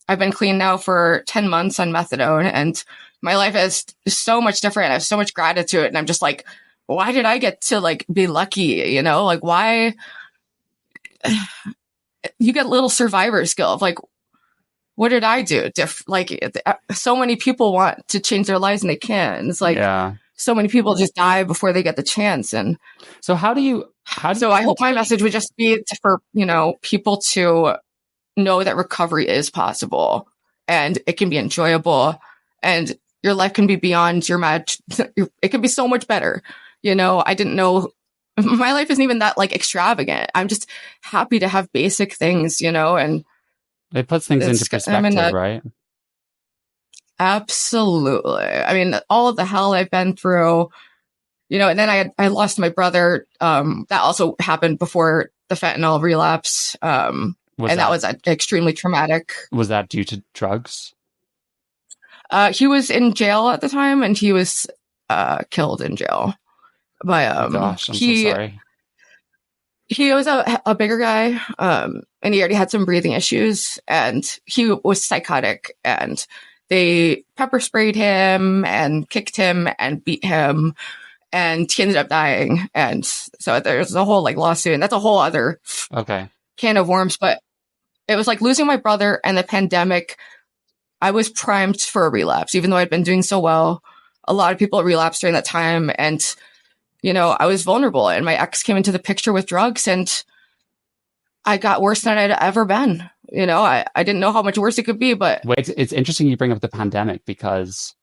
I've been clean now for 10 months on methadone, and my life is so much different. I have so much gratitude, and I'm just like, why did I get to like be lucky? Like why you get little survivor skill of like, what did I do? So many people want to change their lives and they can't. It's like, so many people just die before they get the chance. And so I hope my message would just be for, people to know that recovery is possible and it can be enjoyable and your life can be beyond your match. It can be so much better. I didn't know my life isn't even that like extravagant. I'm just happy to have basic things, and it puts things into perspective, right? Absolutely. I mean, all of the hell I've been through, and then I lost my brother. That also happened before the fentanyl relapse. That was extremely traumatic. Was that due to drugs? He was in jail at the time, and he was killed in jail. But gosh, I'm so sorry. He was a bigger guy, and he already had some breathing issues, and he was psychotic, and they pepper sprayed him and kicked him and beat him, and he ended up dying. And so there's a whole like lawsuit, and that's a whole other can of worms. But it was like losing my brother and the pandemic. I was primed for a relapse, even though I'd been doing so well. A lot of people relapsed during that time, and I was vulnerable, and my ex came into the picture with drugs, and I got worse than I'd ever been. I didn't know how much worse it could be, but wait, it's interesting you bring up the pandemic because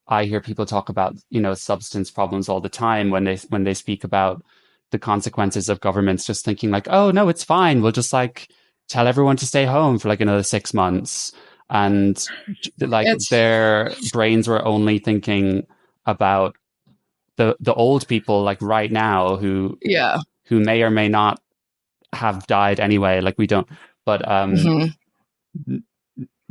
I hear people talk about, substance problems all the time when they speak about the consequences of governments just thinking like, oh no, it's fine. We'll just like tell everyone to stay home for like another 6 months. And like their brains were only thinking about the old people like right now who may or may not have died anyway. Like we don't, but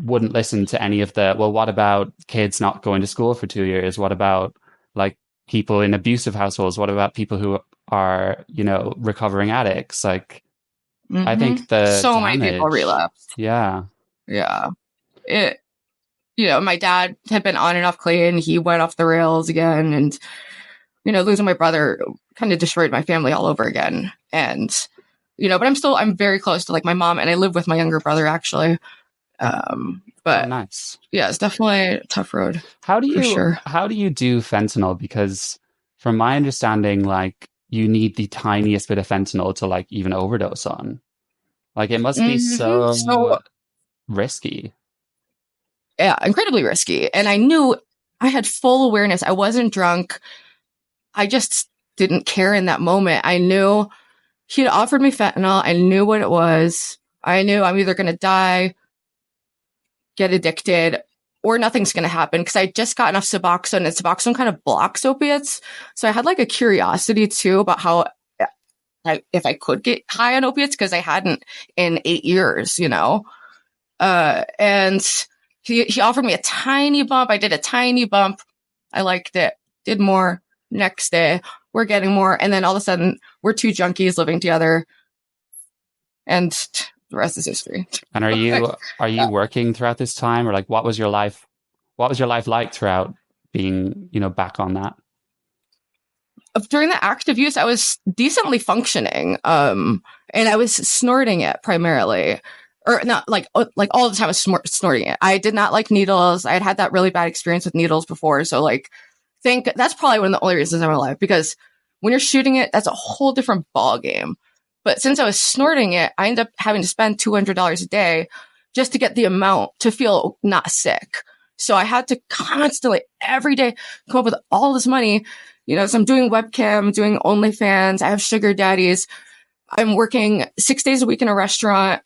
wouldn't listen to any of well, what about kids not going to school for 2 years? What about like people in abusive households? What about people who are, recovering addicts? Like, I think many people relapsed. Yeah. My dad had been on and off clean. He went off the rails again, and losing my brother kind of destroyed my family all over again. And but I'm very close to like my mom, and I live with my younger brother actually. But nice. Yeah, it's definitely a tough road. How do you do fentanyl? Because from my understanding, like you need the tiniest bit of fentanyl to like even overdose on. Like it must be so risky. Yeah, incredibly risky. And I knew I had full awareness. I wasn't drunk. I just didn't care in that moment. I knew he'd offered me fentanyl. I knew what it was. I knew I'm either going to die, get addicted, or nothing's going to happen because I just got enough Suboxone, and Suboxone kind of blocks opiates. So I had like a curiosity too about how if I could get high on opiates because I hadn't in 8 years, and he offered me a tiny bump. I did a tiny bump. I liked it. Did more. Next day, we're getting more. And then all of a sudden, we're two junkies living together. And the rest is history. And are you working throughout this time? Or like, what was your life like throughout being, back on that? During the active use, I was decently functioning. And I was snorting it primarily, or not like all the time I was snorting it. I did not like needles. I had that really bad experience with needles before. So that's probably one of the only reasons I'm alive, because when you're shooting it, that's a whole different ball game. But since I was snorting it, I ended up having to spend $200 a day just to get the amount to feel not sick. So I had to constantly every day come up with all this money. So I'm doing webcam, doing OnlyFans. I have sugar daddies. I'm working 6 days a week in a restaurant.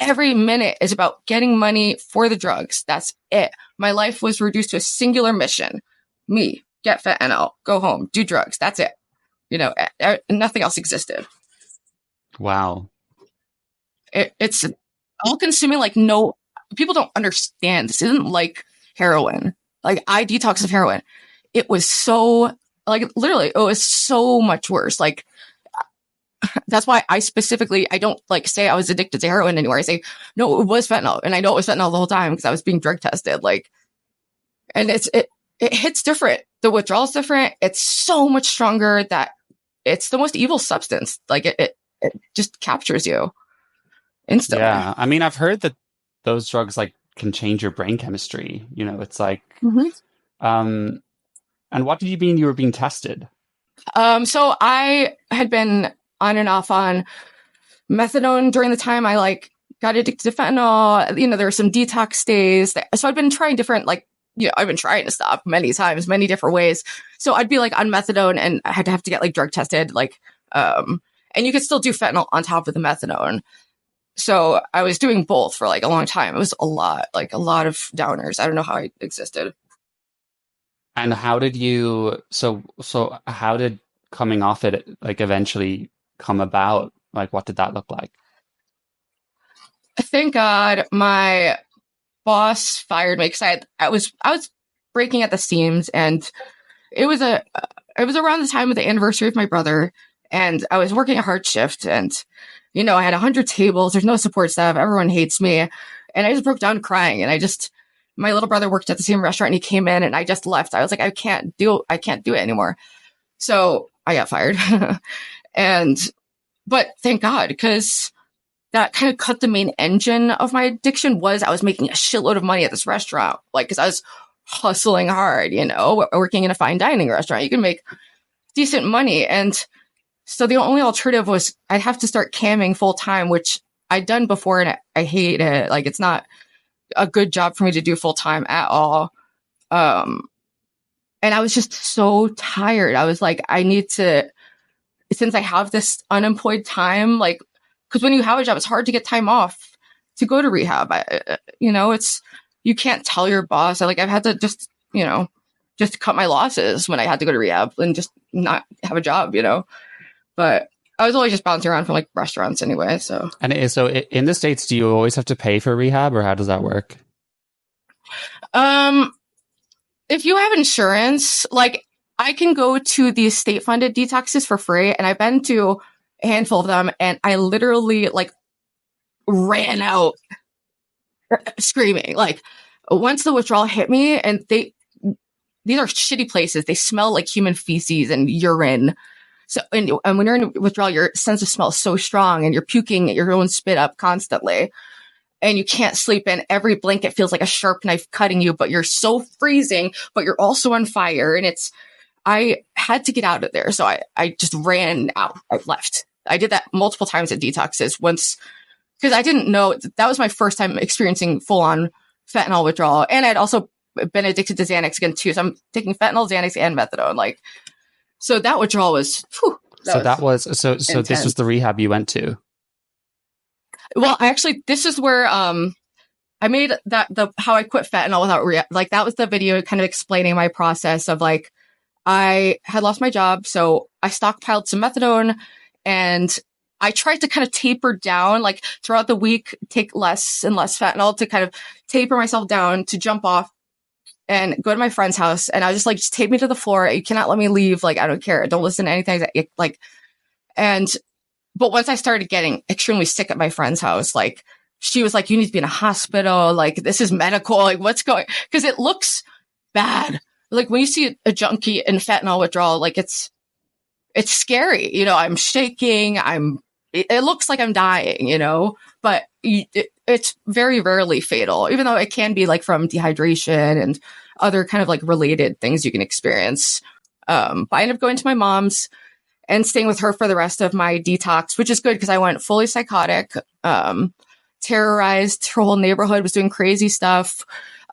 Every minute is about getting money for the drugs. That's it. My life was reduced to a singular mission. Me, get fentanyl, go home, do drugs. That's it. Nothing else existed. Wow. It's all consuming. No, people don't understand. This isn't like heroin. I detoxed of heroin. It was so, literally, it was so much worse. That's why I don't say I was addicted to heroin anymore. I say, no, it was fentanyl. And I know it was fentanyl the whole time because I was being drug tested. And it hits different. The withdrawal is different. It's so much stronger that it's the most evil substance. It just captures you instantly. Yeah. I mean, I've heard that those drugs can change your brain chemistry. It's Mm-hmm. And what did you mean you were being tested? So I had been on and off on methadone during the time I got addicted to fentanyl. There were some detox days. So I'd been trying different, I've been trying to stop many times, many different ways. So I'd be on methadone and I had to have to get drug tested, and you could still do fentanyl on top of the methadone. So I was doing both for a long time. It was a lot of downers. I don't know how I existed. And how did you, so how did coming off it eventually come about? What did that look like? Thank God my boss fired me because I was breaking at the seams, and it was around the time of the anniversary of my brother, and I was working a hard shift, and I had 100 tables. There's no support staff. Everyone hates me, and I just broke down crying, and my little brother worked at the same restaurant and he came in and I just left. I was like, I can't do it anymore. So I got fired. But thank God, because that kind of cut the main engine of my addiction. I was making a shitload of money at this restaurant. Because I was hustling hard, working in a fine dining restaurant. You can make decent money. And so the only alternative was I'd have to start camming full time, which I'd done before and I hate it. It's not a good job for me to do full time at all. And I was just so tired. I was like, I need to, since I have this unemployed time, because when you have a job, it's hard to get time off to go to rehab. You can't tell your boss. I've had to just cut my losses when I had to go to rehab and just not have a job, but I was always just bouncing around from restaurants anyway. So, and so in the States, do you always have to pay for rehab, or how does that work? If you have insurance, I can go to these state funded detoxes for free. And I've been to a handful of them and I literally ran out screaming. Once the withdrawal hit me, and these are shitty places. They smell like human feces and urine. So, and when you're in withdrawal, your sense of smell is so strong and you're puking at your own spit up constantly and you can't sleep, and every blanket feels like a sharp knife cutting you, but you're so freezing, but you're also on fire. And I had to get out of there. So I just ran out. I left. I did that multiple times at detoxes once because I didn't know that was my first time experiencing full on fentanyl withdrawal. And I'd also been addicted to Xanax again too. So I'm taking fentanyl, Xanax, and methadone. So that withdrawal was, so this was the rehab you went to? Well, actually, this is where, I made how I quit fentanyl without rehab. That was the video kind of explaining my process of I had lost my job. So I stockpiled some methadone and I tried to kind of taper down, throughout the week, take less and less fentanyl to kind of taper myself down to jump off and go to my friend's house. And I was just take me to the floor. You cannot let me leave. I don't care. Don't listen to anything. But once I started getting extremely sick at my friend's house, she was like, you need to be in a hospital. This is medical. What's going, because it looks bad. Like when you see a junkie in fentanyl withdrawal, like it's scary. You know, I'm shaking. It looks like I'm dying, you know, but it's very rarely fatal, even though it can be like from dehydration and other kind of like related things you can experience. But I ended up going to my mom's and staying with her for the rest of my detox, which is good because I went fully psychotic, terrorized her whole neighborhood, was doing crazy stuff.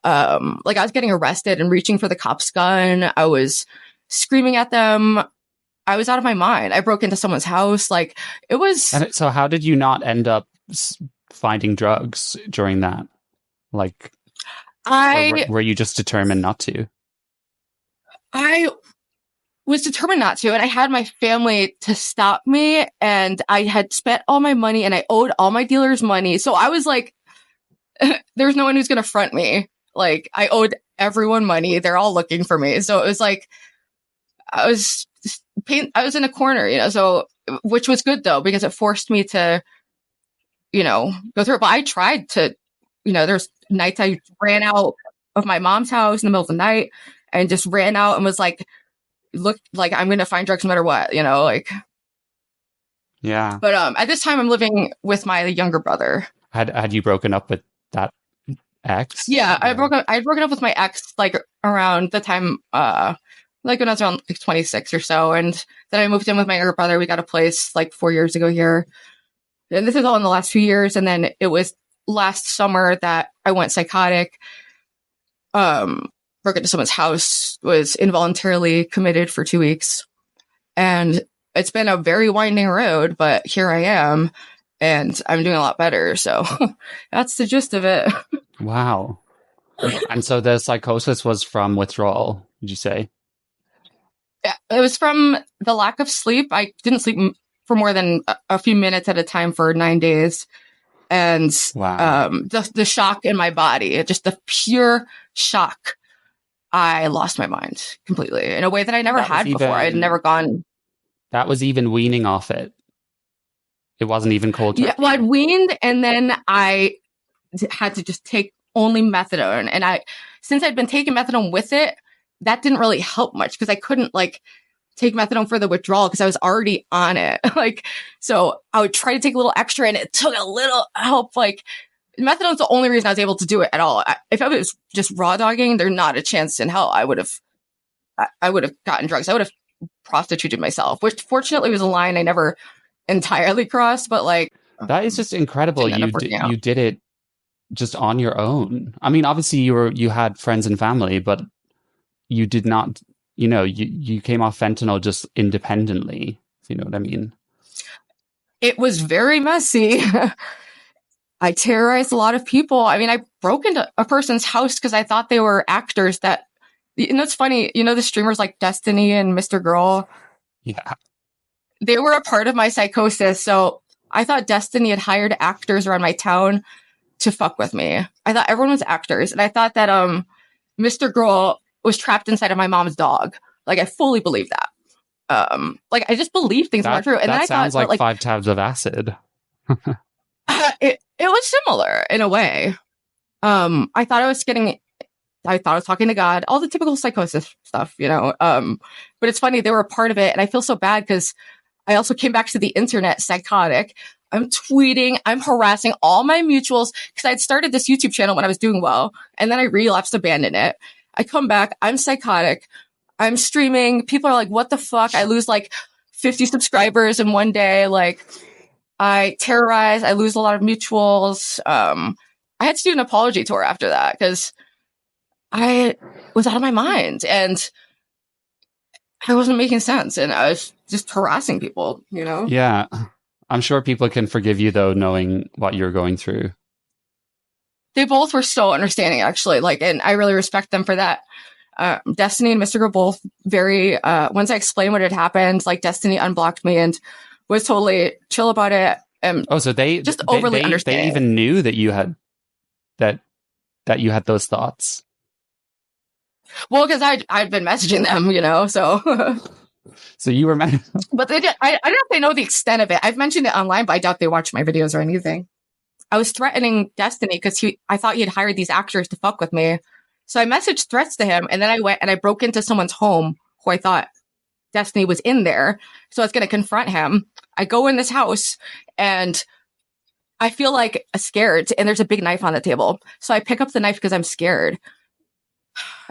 Like I was getting arrested and reaching for the cop's gun. I was screaming at them. I was out of my mind. I broke into someone's house. Like it was. And so how did you not end up finding drugs during that? Like, were you just determined not to? I was determined not to. And I had my family to stop me. And I had spent all my money and I owed all my dealers money. So I was like, there's no one who's going to front me. Like I owed everyone money. They're all looking for me. So it was like, I was in a corner, you know, so, which was good though, because it forced me to, you know, go through it. But I tried to, you know, there's nights I ran out of my mom's house in the middle of the night and just ran out and was like, look, like I'm going to find drugs no matter what, you know, like. Yeah. But at this time I'm living with my younger brother. Had you broken up with that ex? Yeah, I had broken up with my ex like around the time, like when I was around like 26 or so. And then I moved in with my younger brother. We got a place like 4 years ago here. And this is all in the last few years. And then it was last summer that I went psychotic. Broke into someone's house, was involuntarily committed for 2 weeks. And it's been a very winding road, but here I am and I'm doing a lot better. So that's the gist of it. Wow. And so the psychosis was from withdrawal, did you say? Yeah, it was from the lack of sleep. I didn't sleep for more than a few minutes at a time for 9 days. And wow. The shock in my body, just the pure shock. I lost my mind completely in a way that I never had before. I had never gone. That was even weaning off it. It wasn't even cold turkey. Yeah, well, I'd weaned and then I had to just take only methadone. And since I'd been taking methadone with it, that didn't really help much because I couldn't like take methadone for the withdrawal because I was already on it. Like, so I would try to take a little extra and it took a little help. Like methadone's the only reason I was able to do it at all. If I was just raw dogging, there's not a chance in hell I would have gotten drugs. I would have prostituted myself, which fortunately was a line I never entirely crossed, but like. That is just incredible. You did it just on your own. I mean, obviously you had friends and family, but you did not, you know, you came off fentanyl just independently. If you know what I mean? It was very messy. I terrorized a lot of people. I mean, I broke into a person's house because I thought they were actors that, you know, it's funny, you know, the streamers like Destiny and Mr. Girl. Yeah. They were a part of my psychosis. So I thought Destiny had hired actors around my town to fuck with me. I thought everyone was actors. And I thought that Mr. Girl was trapped inside of my mom's dog. Like I fully believed that. Like I just believed things weren't true. And that then I sounds thought, like 5 tabs of acid. It was similar in a way. I thought I was talking to God, all the typical psychosis stuff, you know. But it's funny, they were a part of it. And I feel so bad because I also came back to the internet psychotic. I'm tweeting, I'm harassing all my mutuals because I'd started this YouTube channel when I was doing well. And then I relapsed, abandoned it. I come back, I'm psychotic. I'm streaming. People are like, what the fuck? I lose like 50 subscribers in one day. Like I terrorize. I lose a lot of mutuals. I had to do an apology tour after that because I was out of my mind and I wasn't making sense. And I was just harassing people, you know? Yeah. I'm sure people can forgive you though, knowing what you're going through. They both were so understanding actually. Like, and I really respect them for that. Destiny and Mr. Girl both very, once I explained what had happened, like Destiny unblocked me and was totally chill about it. So they just overly understanding. They even knew that you had that you had those thoughts. Well, because I'd been messaging them, you know, so. So you were but they did. I don't know if they know the extent of it. I've mentioned it online, but I doubt they watch my videos or anything. I was threatening Destiny because I thought he had hired these actors to fuck with me. So I messaged threats to him, and then I went and I broke into someone's home who I thought Destiny was in there. So I was going to confront him. I go in this house and I feel like scared, and there's a big knife on the table. So I pick up the knife because I'm scared.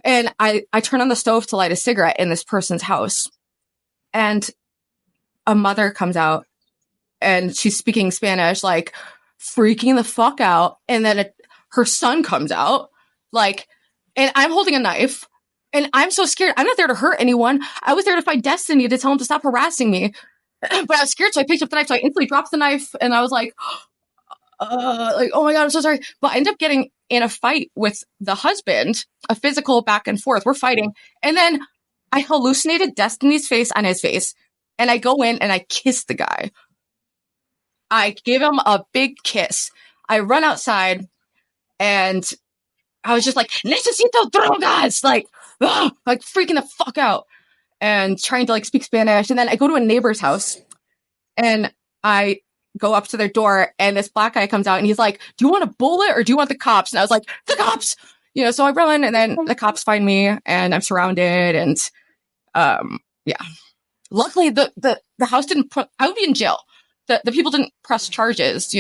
And I turn on the stove to light a cigarette in this person's house. And a mother comes out and she's speaking Spanish, like freaking the fuck out. And then her son comes out, like, and I'm holding a knife. And I'm so scared. I'm not there to hurt anyone. I was there to find Destiny to tell him to stop harassing me. But I was scared, so I picked up the knife. So I instantly dropped the knife, and I was like, oh my God, I'm so sorry. But I ended up getting in a fight with the husband, a physical back and forth. We're fighting. And then I hallucinated Destiny's face on his face. And I go in and I kiss the guy. I give him a big kiss. I run outside, and I was just like, necesito drogas! Like freaking the fuck out and trying to like speak Spanish. And then I go to a neighbor's house and I go up to their door, and this black guy comes out and he's like, do you want a bullet or do you want the cops? And I was like, the cops, so I run, and then the cops find me and I'm surrounded. And, yeah, luckily the house didn't I would be in jail. The people didn't press charges,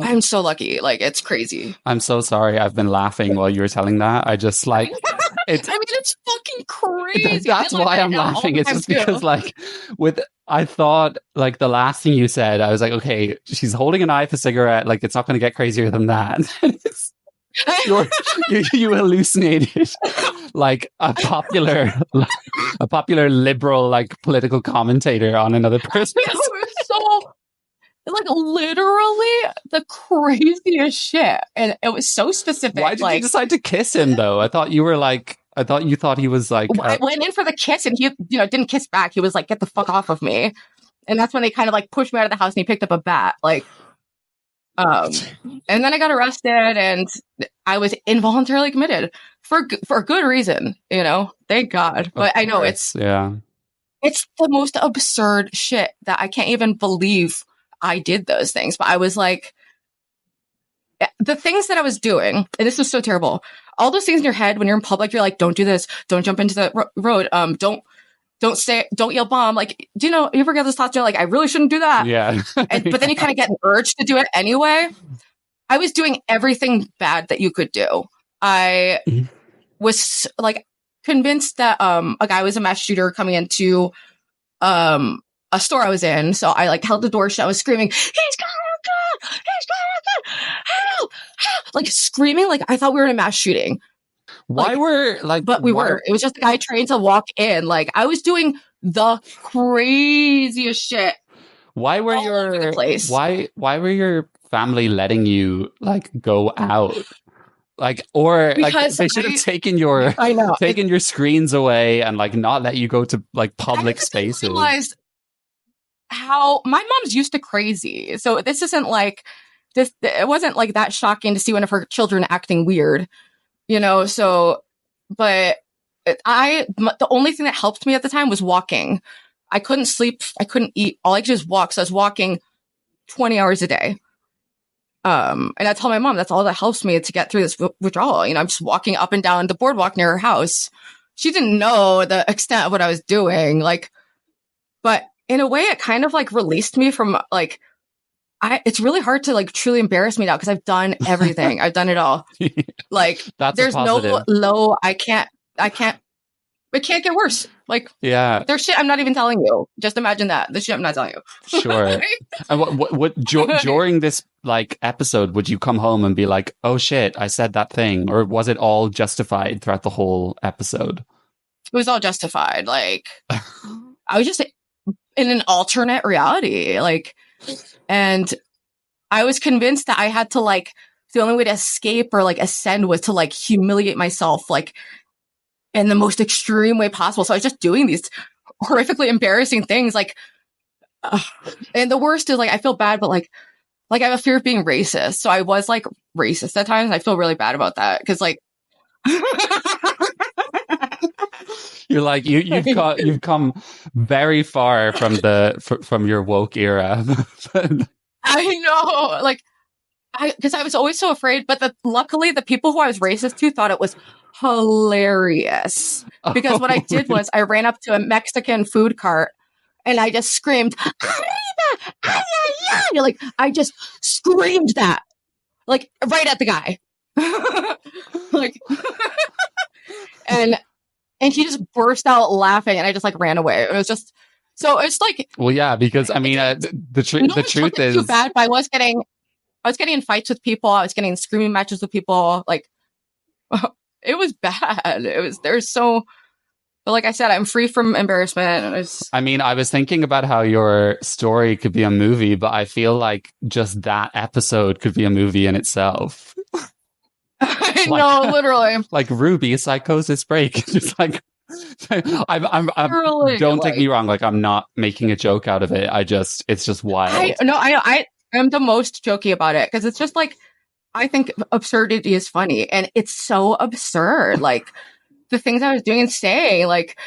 I'm so lucky. Like, it's crazy. I'm so sorry. I've been laughing while you were telling that. I just like it's fucking crazy. That's why I'm laughing. It's just because I thought like the last thing you said, I was like, okay, she's holding a knife, a cigarette. Like, it's not going to get crazier than that. you hallucinated like a popular liberal like political commentator on another person. It was so like literally the craziest shit, and it was so specific. Why did you decide to kiss him though? I thought you thought he was like I went in for the kiss, and he didn't kiss back. He was like, get the fuck off of me. And that's when they kind of like pushed me out of the house, and he picked up a bat, like and then I got arrested, and I was involuntarily committed for a good reason, thank God. But I know it's the most absurd shit that I can't even believe I did those things. But I was like, the things that I was doing, and this was so terrible, all those things in your head when you're in public, you're like, don't do this, don't jump into the road, don't yell bomb. Like, do you ever get this thought, you're like, I really shouldn't do that. Yeah. But then you kind of get an urge to do it anyway. I was doing everything bad that you could do. I was like convinced that a guy was a mass shooter coming into a store I was in. So I like held the door shut. I was screaming, he's got a gun! He's got a gun! Help! Help! Like screaming like I thought we were in a mass shooting. But we were. It was just a guy trying to walk in. Like, I was doing the craziest shit. Why were your family letting you like go out? Like, or because like they should have taken your screens away and like not let you go to like public spaces. I realized how my mom's used to crazy. So this isn't like this. It wasn't like that shocking to see one of her children acting weird. So, but the only thing that helped me at the time was walking. I couldn't sleep. I couldn't eat. All I could do was walk. So I was walking 20 hours a day. And I tell my mom, that's all that helps me to get through this withdrawal. I'm just walking up and down the boardwalk near her house. She didn't know the extent of what I was doing. Like, but in a way, it kind of like released me from like, it's really hard to like truly embarrass me now because I've done everything. I've done it all. Like, there's no low. It can't get worse. Like, yeah, there's shit I'm not even telling you. Just imagine that. The shit I'm not telling you. Sure. And what during this like episode, would you come home and be like, oh shit, I said that thing? Or was it all justified throughout the whole episode? It was all justified. Like, I was just in an alternate reality. Like, and I was convinced that I had to like, the only way to escape or like ascend was to like humiliate myself, like in the most extreme way possible. So I was just doing these horrifically embarrassing things. Like, and the worst is like, I feel bad, but like I have a fear of being racist. So I was like racist at times. And I feel really bad about that. Cause like, you're like, you've come very far from from your woke era. I know. Like, because I was always so afraid, but luckily the people who I was racist to thought it was hilarious. Because what I did was I ran up to a Mexican food cart and I just screamed, "Arriba! Ay, ay, ay!" Like, I just screamed that, like, right at the guy. Like, and he just burst out laughing and I just, like, ran away. It was just, so it's like, well, yeah, because I mean, the truth is too bad, but I was getting in fights with people. I was getting in screaming matches with people. Like, it was bad. But like I said, I'm free from embarrassment. I mean, I was thinking about how your story could be a movie, but I feel like just that episode could be a movie in itself. I know, literally. Like Ruby, Psychosis break. Just like, I'm Literally, don't take me wrong. Like, I'm not making a joke out of it. It's just wild. I'm the most jokey about it because it's just like, I think absurdity is funny and it's so absurd. Like, the things I was doing and saying, like,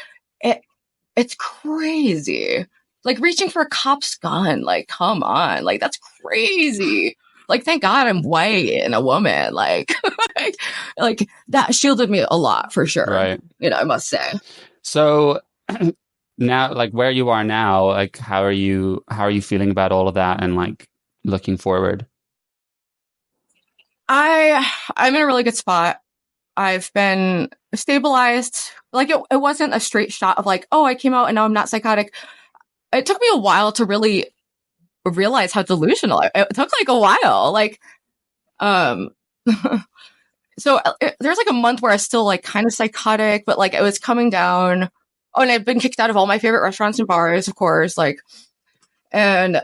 it's crazy. Like, reaching for a cop's gun, like, come on, like, that's crazy. Like, thank God I'm white and a woman. Like, like that shielded me a lot for sure. Right. You know, I must say. So now, like, where you are now, like, how are you feeling about all of that and like looking forward? I'm in a really good spot. I've been stabilized. Like, it wasn't a straight shot of like, oh, I came out and now I'm not psychotic. It took me a while to really realize how delusional it took, like a while. Like, so there's like a month where I was still like kind of psychotic, but like it was coming down. Oh, and I've been kicked out of all my favorite restaurants and bars, of course. Like, and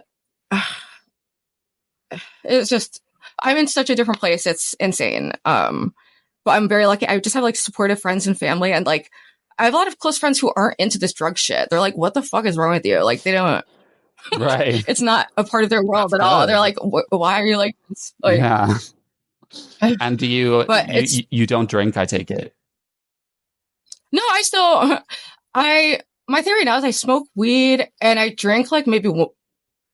it's just, I'm in such a different place. It's insane. But I'm very lucky. I just have like supportive friends and family. And like, I have a lot of close friends who aren't into this drug shit. They're like, what the fuck is wrong with you? Like, they don't, right. It's not a part of their world at all. They're like, why are you like this? Like, yeah. And do you, you don't drink, I take it? No, my theory now is I smoke weed and I drink like maybe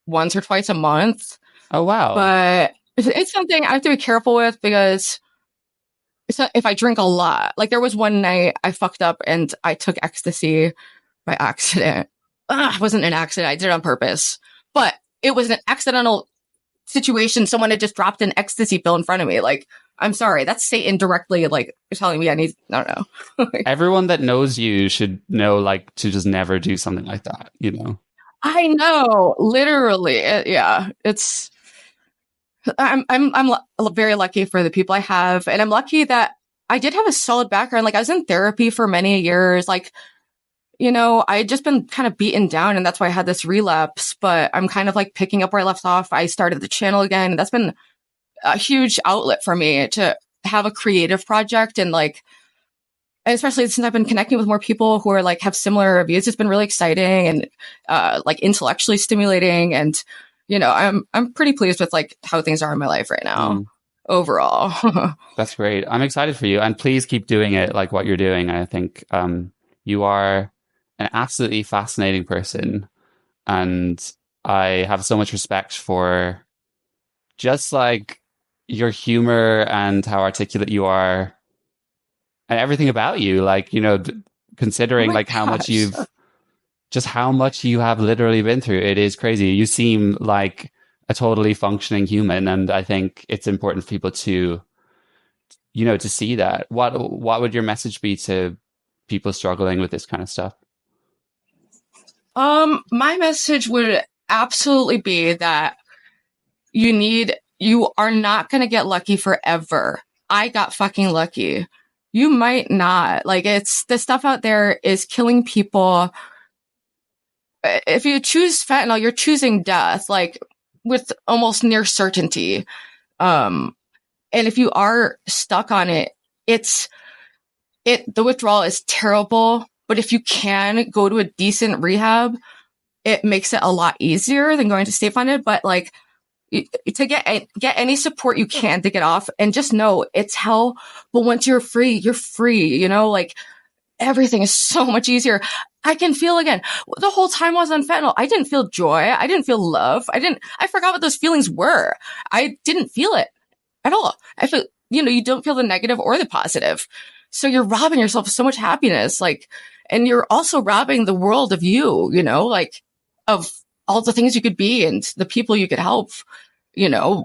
once or twice a month. Oh, wow. But it's something I have to be careful with because if I drink a lot, like there was one night I fucked up and I took ecstasy by accident. It wasn't an accident. I did it on purpose, but it was an accidental situation. Someone had just dropped an ecstasy pill in front of me. Like, I'm sorry. That's Satan directly, like, telling me I don't know. Everyone that knows you should know, like, to just never do something like that, you know? I know. Literally. Yeah. I'm very lucky for the people I have. And I'm lucky that I did have a solid background. Like, I was in therapy for many years. Like, you know, I had just been kind of beaten down and that's why I had this relapse, but I'm kind of like picking up where I left off. I started the channel again. And that's been a huge outlet for me to have a creative project. And like, and especially since I've been connecting with more people who are like, have similar views, it's been really exciting and like intellectually stimulating. And, you know, I'm pretty pleased with like how things are in my life right now. Overall. That's great. I'm excited for you. And please keep doing it like what you're doing. I think you are an absolutely fascinating person. And I have so much respect for just like your humor and how articulate you are and everything about you. Like, you know, considering like how much how much you have literally been through. It is crazy. You seem like a totally functioning human. And I think it's important for people to, you know, to see that. What would your message be to people struggling with this kind of stuff? My message would absolutely be that you are not going to get lucky forever. I got fucking lucky. You might not. Like, the stuff out there is killing people. If you choose fentanyl, you're choosing death, like with almost near certainty. And if you are stuck on it, the withdrawal is terrible. But if you can go to a decent rehab, it makes it a lot easier than going to state funded. But like, to get any support you can to get off, and just know it's hell. But once you're free, you know, like everything is so much easier. I can feel again. The whole time I was on fentanyl, I didn't feel joy. I didn't feel love. I forgot what those feelings were. I didn't feel it. at all. I feel, you don't feel the negative or the positive. So you're robbing yourself of so much happiness, like, and you're also robbing the world of you, like of all the things you could be and the people you could help. You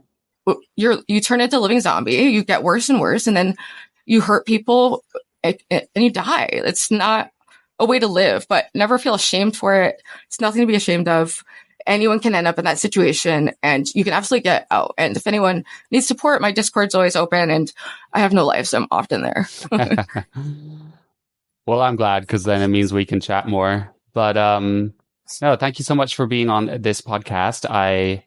turn into a living zombie, you get worse and worse, and then you hurt people and you die. It's not a way to live, but never feel ashamed for it. It's nothing to be ashamed of. Anyone can end up in that situation and you can absolutely get out. And if anyone needs support, my Discord's always open and I have no life, so I'm often there. Well, I'm glad because then it means we can chat more. But no, thank you so much for being on this podcast. I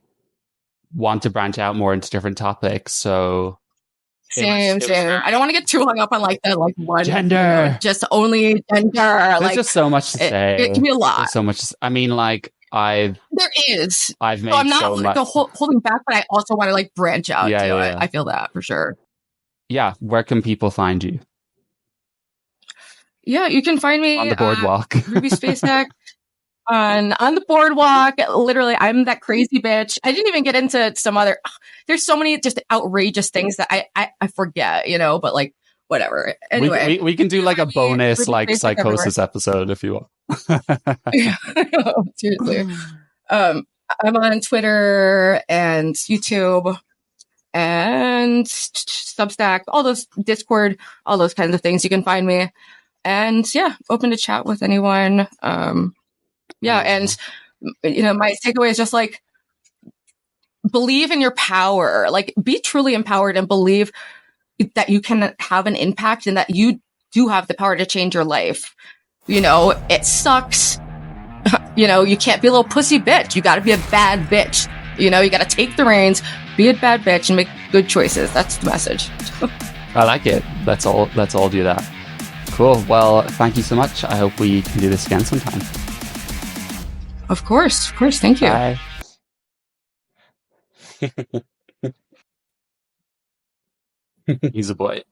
want to branch out more into different topics. So Same. I don't want to get too hung up on like the one gender, just only gender. There's just so much to say. It can be a lot. There's so much. I mean, like I've made so I'm not so much holding back, but I also want to like branch out. Yeah. I feel that for sure. Yeah. Where can people find you? Yeah, you can find me on the boardwalk. Ruby Spacek. On the boardwalk. Literally, I'm that crazy bitch. I didn't even get into some other, there's so many just outrageous things that I forget, but like, whatever. Anyway. We can do like a bonus, like Psychosis episode if you want. Seriously. I'm on Twitter and YouTube and Substack, all those, Discord, all those kinds of things. You can find me. And yeah, open to chat with anyone. Yeah. And, my takeaway is just like, believe in your power, like be truly empowered and believe that you can have an impact and that you do have the power to change your life. It sucks. You can't be a little pussy bitch. You got to be a bad bitch. You got to take the reins, be a bad bitch and make good choices. That's the message. I like it. Let's all do that. Cool. Well, thank you so much. I hope we can do this again sometime. Of course. Thank you. Bye. He's a boy.